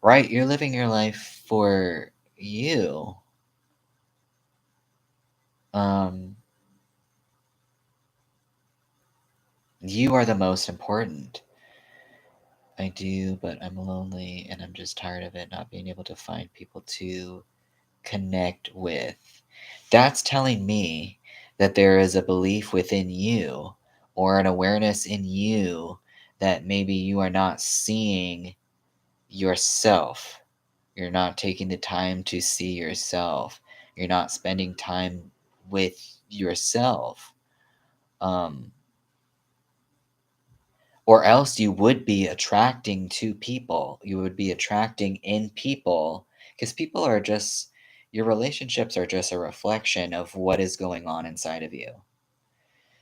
Right, you're living your life for you. Um, you are the most important. I do, but I'm lonely and I'm just tired of it not being able to find people to connect with. That's telling me that there is a belief within you or an awareness in you that maybe you are not seeing yourself. You're not taking the time to see yourself. You're not spending time with yourself. Um, or else you would be attracting to people. You would be attracting in people because people are just, your relationships are just a reflection of what is going on inside of you.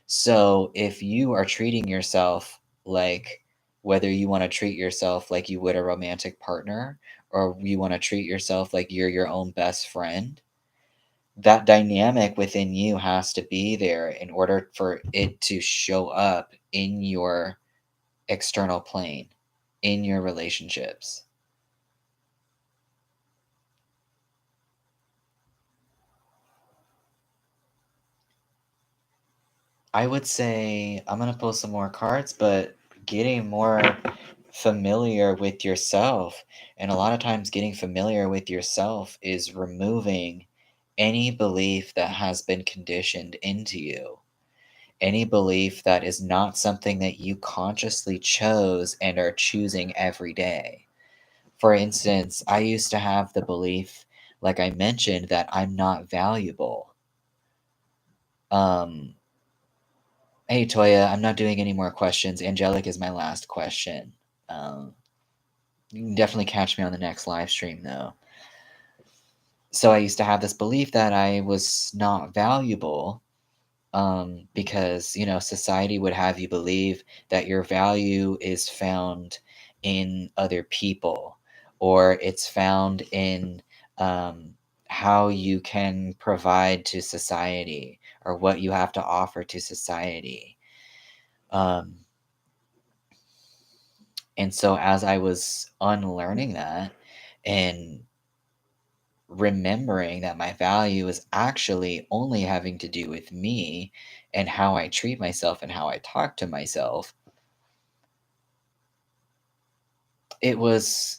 So if you are treating yourself like, whether you want to treat yourself like you would a romantic partner or you want to treat yourself like you're your own best friend, that dynamic within you has to be there in order for it to show up in your external plane, in your relationships. I would say I'm going to pull some more cards, but getting more familiar with yourself. And a lot of times, getting familiar with yourself is removing any belief that has been conditioned into you, any belief that is not something that you consciously chose and are choosing every day. For instance, I used to have the belief, like I mentioned, that I'm not valuable. Um, hey, Toya, I'm not doing any more questions. Angelic is my last question. Um, You can definitely catch me on the next live stream, though. So I used to have this belief that I was not valuable, because society would have you believe that your value is found in other people, or it's found in um, how you can provide to society, or what you have to offer to society. um, and so as I was unlearning that and remembering that my value is actually only having to do with me and how I treat myself and how I talk to myself, it was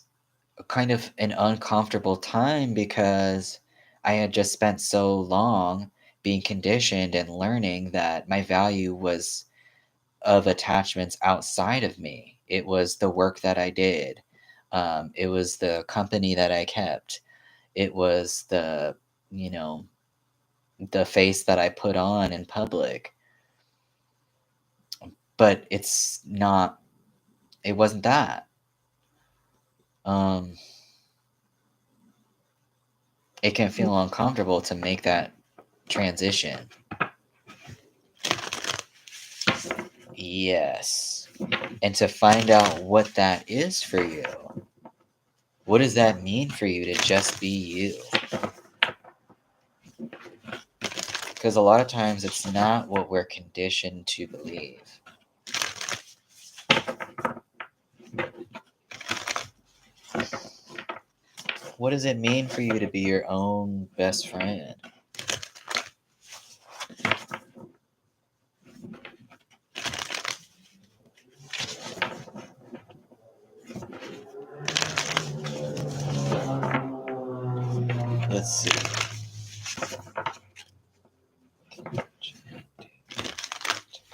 kind of an uncomfortable time because I had just spent so long being conditioned and learning that my value was of attachments outside of me. It was the work that I did. It was the company that I kept. It was you know, the face that I put on in public. But it wasn't that. Um, it can feel uncomfortable to make that transition. Yes. And to find out what that is for you. What does that mean for you to just be you? Because a lot of times it's not what we're conditioned to believe. What does it mean for you to be your own best friend? Let's see. To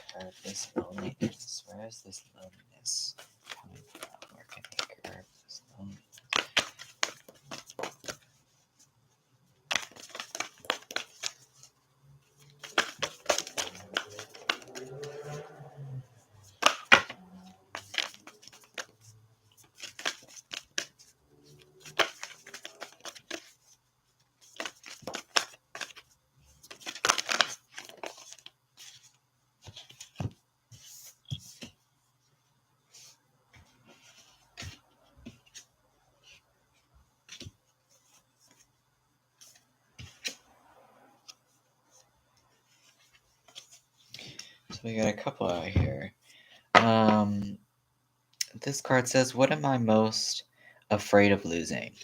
curb this loneliness. Where is this loneliness coming from? Where can we curb this loneliness? So we got a couple out here. This card says, "What am I most afraid of losing?"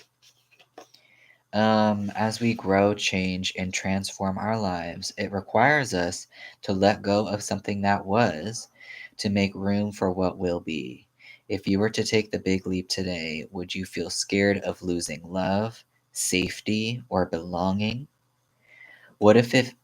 As we grow, change, and transform our lives, it requires us to let go of something that was to make room for what will be. If you were to take the big leap today, would you feel scared of losing love, safety, or belonging? What if it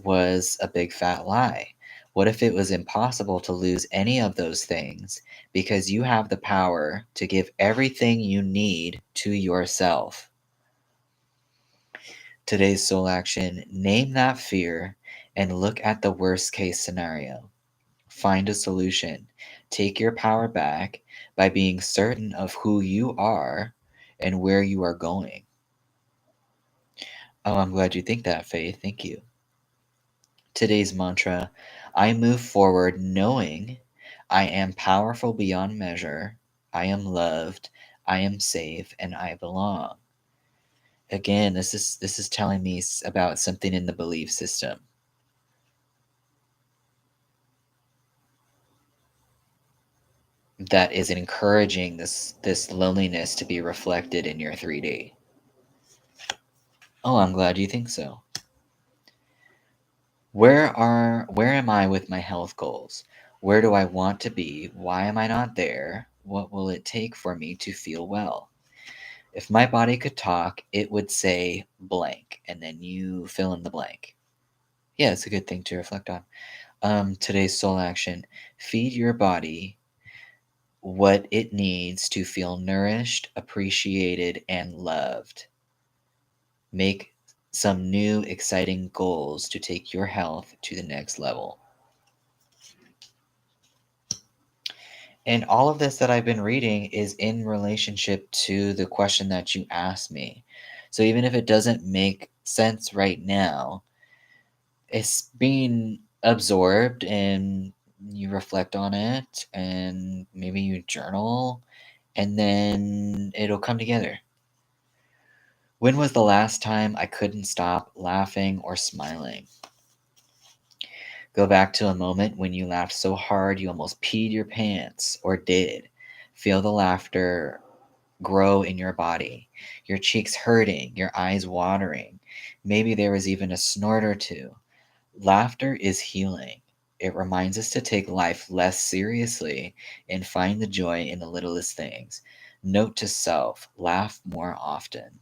was a big fat lie? What if it was impossible to lose any of those things because you have the power to give everything you need to yourself? Today's soul action: name that fear and look at the worst case scenario. Find a solution. Take your power back by being certain of who you are and where you are going. Oh, I'm glad you think that, Faith. Thank you. Today's mantra: I move forward knowing I am powerful beyond measure, I am loved, I am safe, and I belong. Again, this is telling me about something in the belief system that is encouraging this loneliness to be reflected in your 3D. Oh, I'm glad you think so. Where am I with my health goals? Where do I want to be? Why am I not there? What will it take for me to feel well? If my body could talk, it would say blank, and then you fill in the blank. Yeah, it's a good thing to reflect on. Today's soul action: feed your body what it needs to feel nourished, appreciated, and loved. Make some new, exciting goals to take your health to the next level. And all of this that I've been reading is in relationship to the question that you asked me. So even if it doesn't make sense right now, it's being absorbed and you reflect on it and maybe you journal and then it'll come together. When was the last time I couldn't stop laughing or smiling? Go back to a moment when you laughed so hard you almost peed your pants or did. Feel the laughter grow in your body, your cheeks hurting, your eyes watering. Maybe there was even a snort or two. Laughter is healing. It reminds us to take life less seriously and find the joy in the littlest things. Note to self, laugh more often.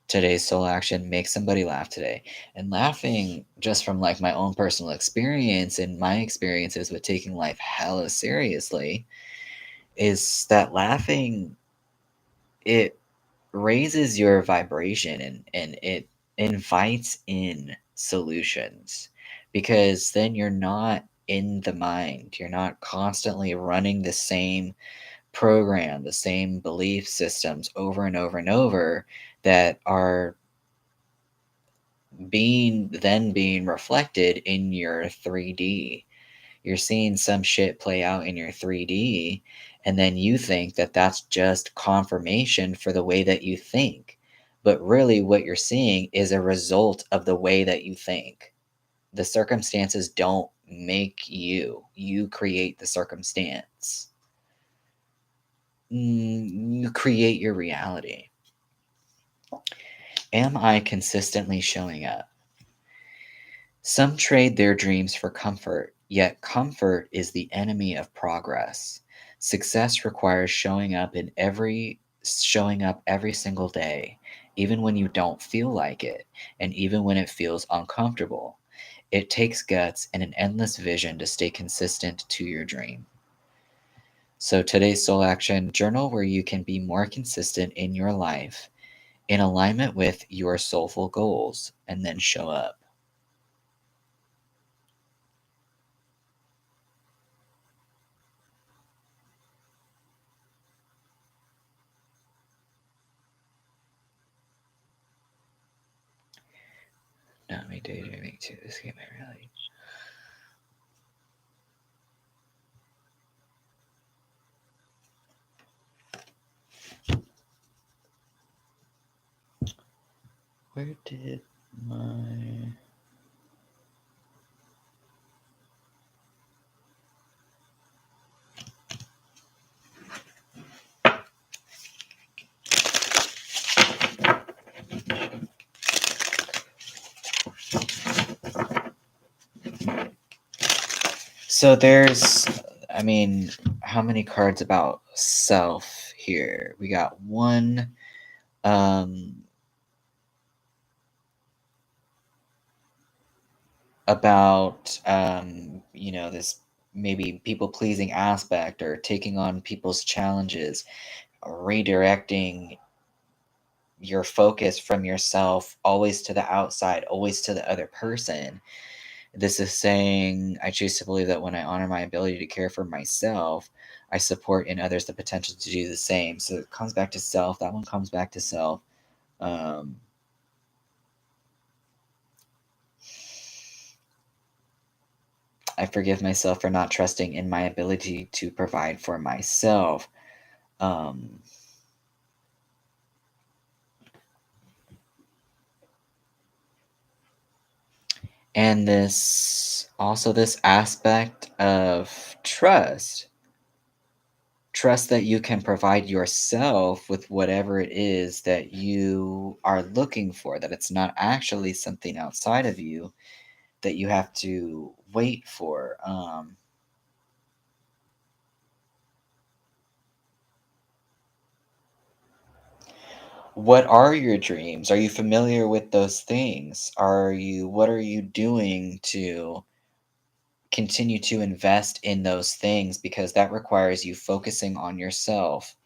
Today's soul action, make somebody laugh today. And laughing, just from like my own personal experience and my experiences with taking life hella seriously, is that laughing, it raises your vibration and it invites in solutions, because then you're not in the mind. You're not constantly running the same program, the same belief systems over and over and over that are being reflected in your 3D. You're seeing some shit play out in your 3D, and then you think that that's just confirmation for the way that you think. But really, what you're seeing is a result of the way that you think. The circumstances don't make you, you create the circumstance. You create your reality. Am I consistently showing up? Some trade their dreams for comfort, yet comfort is the enemy of progress. Success requires showing up every single day, even when you don't feel like it, and even when it feels uncomfortable. It takes guts and an endless vision to stay consistent to your dream. So today's soul action journal where you can be more consistent in your life in alignment with your soulful goals and then show up. Not me daydreaming to escape my reality. Where did my... So there's, I mean, how many cards about self here? We got one um, about, this maybe people pleasing aspect or taking on people's challenges, redirecting your focus from yourself always to the outside, always to the other person. This is saying, I choose to believe that when I honor my ability to care for myself, I support in others the potential to do the same. So it comes back to self. That one comes back to self. Um, I forgive myself for not trusting in my ability to provide for myself. Um, and this aspect of trust that you can provide yourself with whatever it is that you are looking for, that it's not actually something outside of you that you have to wait for. What are your dreams? Are you familiar with those things? What are you doing to continue to invest in those things? Because that requires you focusing on yourself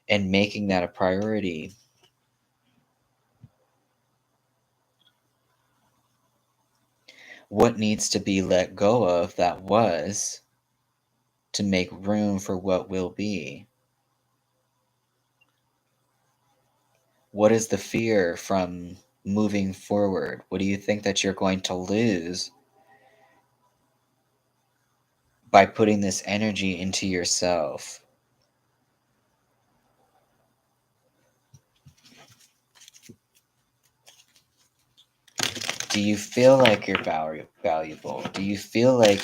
and making that a priority. What needs to be let go of that was, to make room for what will be? What is the fear from moving forward? What do you think that you're going to lose by putting this energy into yourself? Do you feel like you're valuable? Do you feel like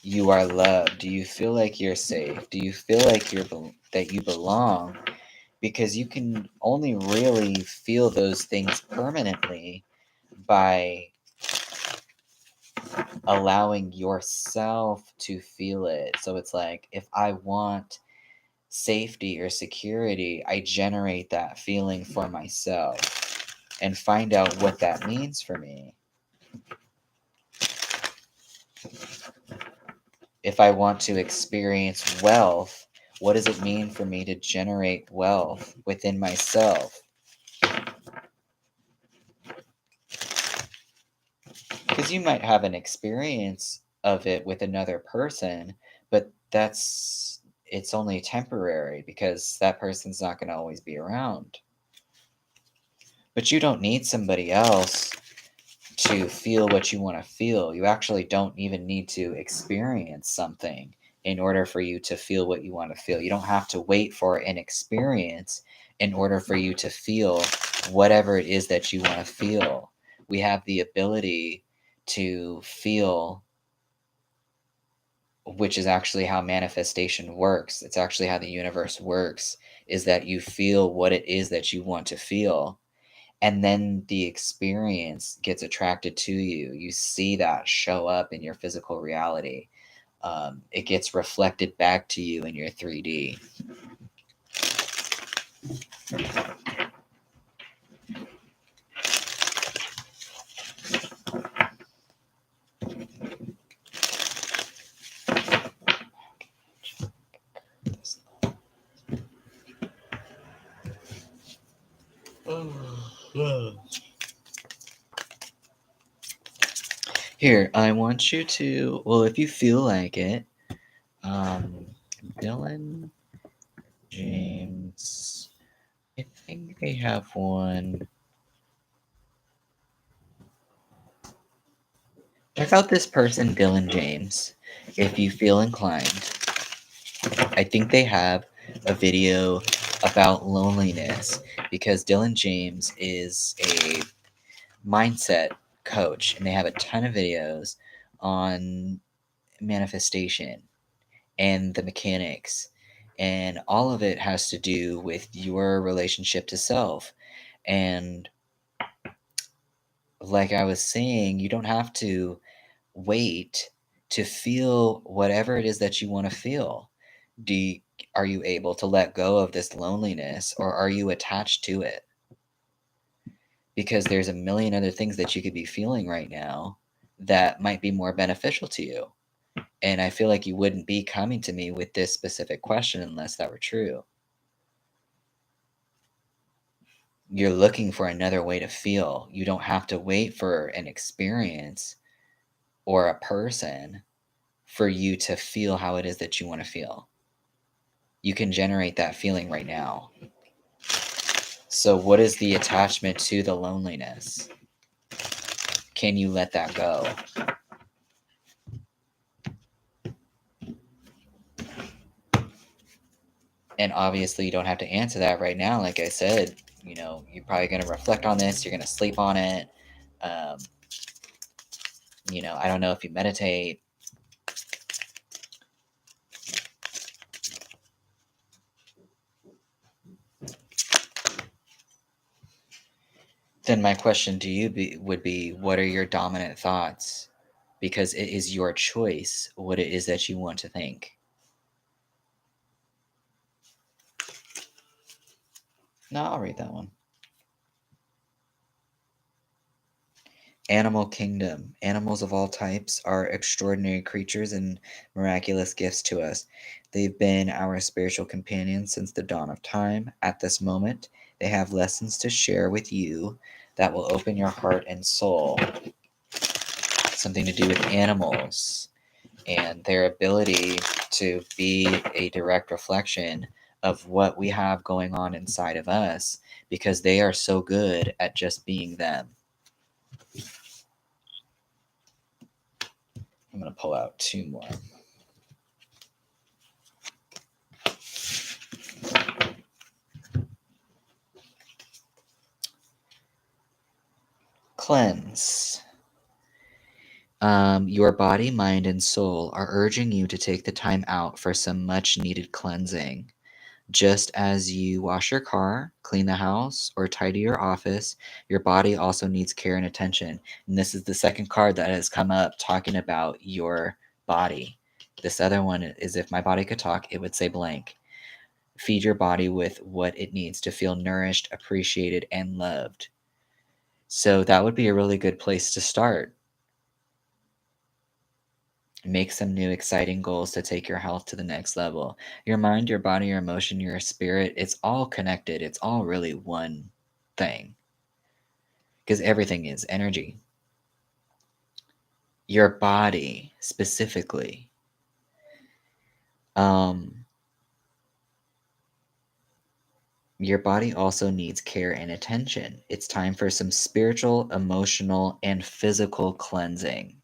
you are loved? Do you feel like you're safe? Do you feel like that you belong? Because you can only really feel those things permanently by allowing yourself to feel it. So it's like, if I want safety or security, I generate that feeling for myself and find out what that means for me. If I want to experience wealth, what does it mean for me to generate wealth within myself? Because you might have an experience of it with another person, but it's only temporary because that person's not going to always be around. But you don't need somebody else to feel what you want to feel. You actually don't even need to experience something in order for you to feel what you want to feel. You don't have to wait for an experience in order for you to feel whatever it is that you want to feel. We have the ability to feel, which is actually how manifestation works. It's actually how the universe works, is that you feel what it is that you want to feel, and then the experience gets attracted to you. You see that show up in your physical reality. It gets reflected back to you in your 3D. Here, I want you to, well, if you feel like it, Dylan James, I think they have one. Check out this person, Dylan James, if you feel inclined. I think they have a video about loneliness because Dylan James is a mindset coach and they have a ton of videos on manifestation and the mechanics, and all of it has to do with your relationship to self. And like I was saying, you don't have to wait to feel whatever it is that you want to feel. do you, are you able to let go of this loneliness, or are you attached to it? Because there's a million other things that you could be feeling right now that might be more beneficial to you. And I feel like you wouldn't be coming to me with this specific question unless that were true. You're looking for another way to feel. You don't have to wait for an experience or a person for you to feel how it is that you want to feel. You can generate that feeling right now. So, what is the attachment to the loneliness? Can you let that go? And obviously, you don't have to answer that right now. Like I said, you're probably going to reflect on this. You're going to sleep on it. Um, I don't know if you meditate. Then my question to you would be, what are your dominant thoughts? Because it is your choice what it is that you want to think. No, I'll read that one. Animal kingdom. Animals of all types are extraordinary creatures and miraculous gifts to us. They've been our spiritual companions since the dawn of time. At this moment, they have lessons to share with you that will open your heart and soul. Something to do with animals. and their ability to be a direct reflection of what we have going on inside of us, because they are so good at just being them. I'm going to pull out two more. Cleanse. Your body, mind, and soul are urging you to take the time out for some much needed cleansing. Just as you wash your car, clean the house, or tidy your office, your body also needs care and attention. And this is the second card that has come up talking about your body. This other one is if my body could talk, it would say blank. Feed your body with what it needs to feel nourished, appreciated, and loved. So that would be a really good place to start. Make some new exciting goals to take your health to the next level. Your mind, your body, your emotion, your spirit, it's all connected. It's all really one thing, because everything is energy. Your body specifically. Your body also needs care and attention. It's time for some spiritual, emotional, and physical cleansing.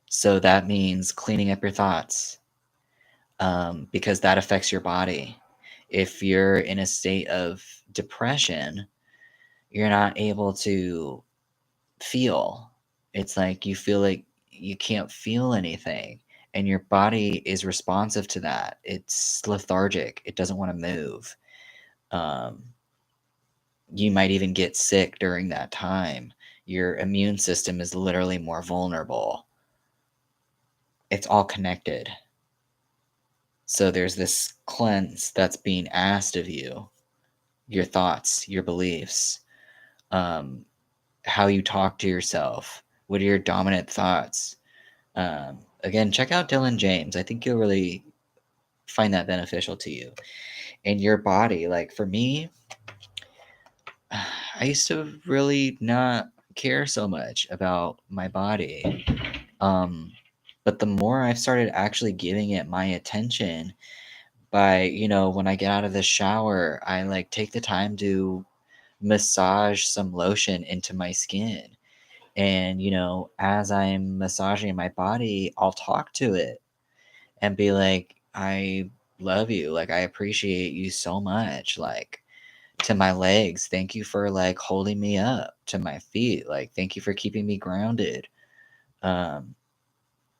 So that means cleaning up your thoughts, because that affects your body. If you're in a state of depression, you're not able to feel. It's like you feel like you can't feel anything, and your body is responsive to that. It's lethargic. It doesn't want to move. Um, you might even get sick during that time. Your immune system is literally more vulnerable. It's all connected. So there's this cleanse that's being asked of you, your thoughts, your beliefs, um, how you talk to yourself. What are your dominant thoughts? Again, check out Dylan James. I think you'll really find that beneficial to you. And your body, like for me, I used to really not care so much about my body. But the more I've started actually giving it my attention, by, when I get out of the shower, I like take the time to massage some lotion into my skin. And, as I'm massaging my body, I'll talk to it and be like, I love you. Like, I appreciate you so much. Like, to my legs, thank you for like holding me up. To my feet, like, thank you for keeping me grounded. Um,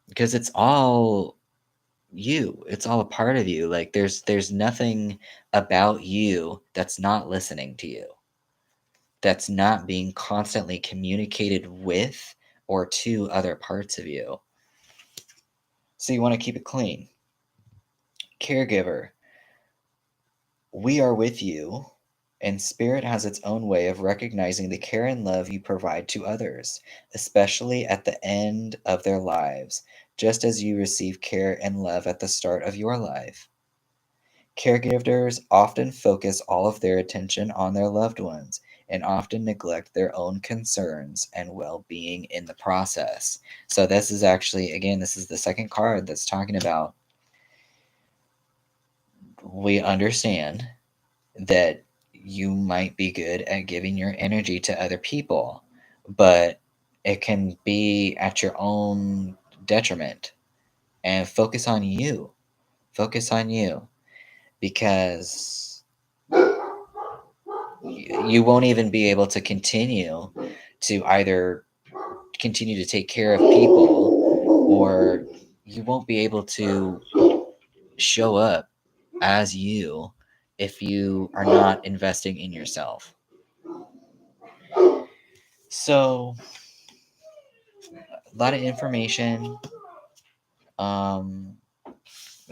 because it's all you. It's all a part of you. Like, there's nothing about you that's not listening to you. That's not being constantly communicated with or to other parts of you. So you want to keep it clean. Caregiver, we are with you, and Spirit has its own way of recognizing the care and love you provide to others, especially at the end of their lives, just as you receive care and love at the start of your life. Caregivers often focus all of their attention on their loved ones and often neglect their own concerns and well being in the process. So, this is actually, again, this is the second card that's talking about we understand that you might be good at giving your energy to other people, but it can be at your own detriment. And focus on you. Focus on you, because you won't even be able to continue to either continue to take care of people, or you won't be able to show up as you if you are not investing in yourself. So, a lot of information. Um,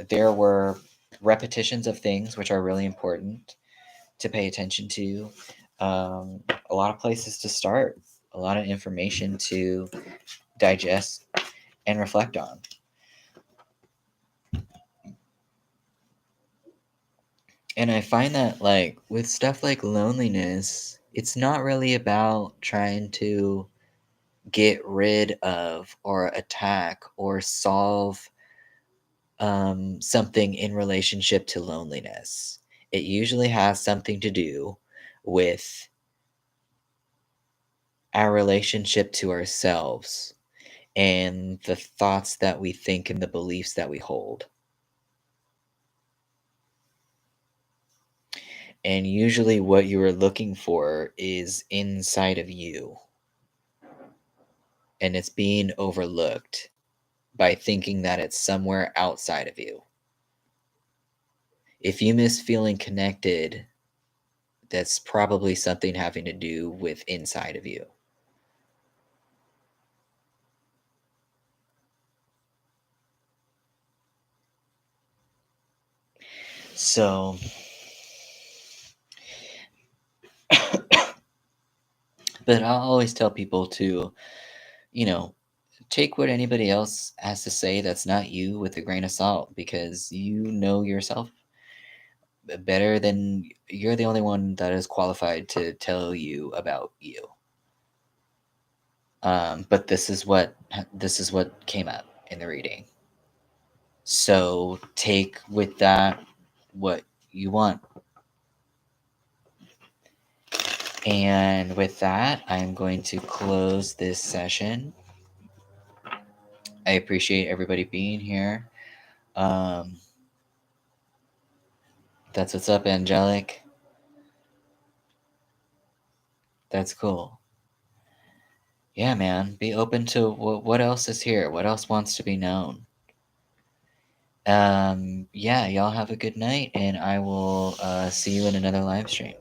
there were repetitions of things which are really important to pay attention to. A lot of places to start, a lot of information to digest and reflect on. And I find that, like, with stuff like loneliness, it's not really about trying to get rid of or attack or solve something in relationship to loneliness. It usually has something to do with our relationship to ourselves and the thoughts that we think and the beliefs that we hold. And usually, what you are looking for is inside of you, and it's being overlooked by thinking that it's somewhere outside of you. If you miss feeling connected, that's probably something having to do with inside of you. So, but I'll always tell people to, you know, take what anybody else has to say that's not you with a grain of salt, because you know yourself better than you're the only one that is qualified to tell you about you. But this is what came up in the reading. So take with that what you want. And with that, I'm going to close this session. I appreciate everybody being here. Um, that's what's up, Angelic. That's cool. Yeah, man. Be open to what else is here. What else wants to be known? Yeah, y'all have a good night, and I will see you in another live stream.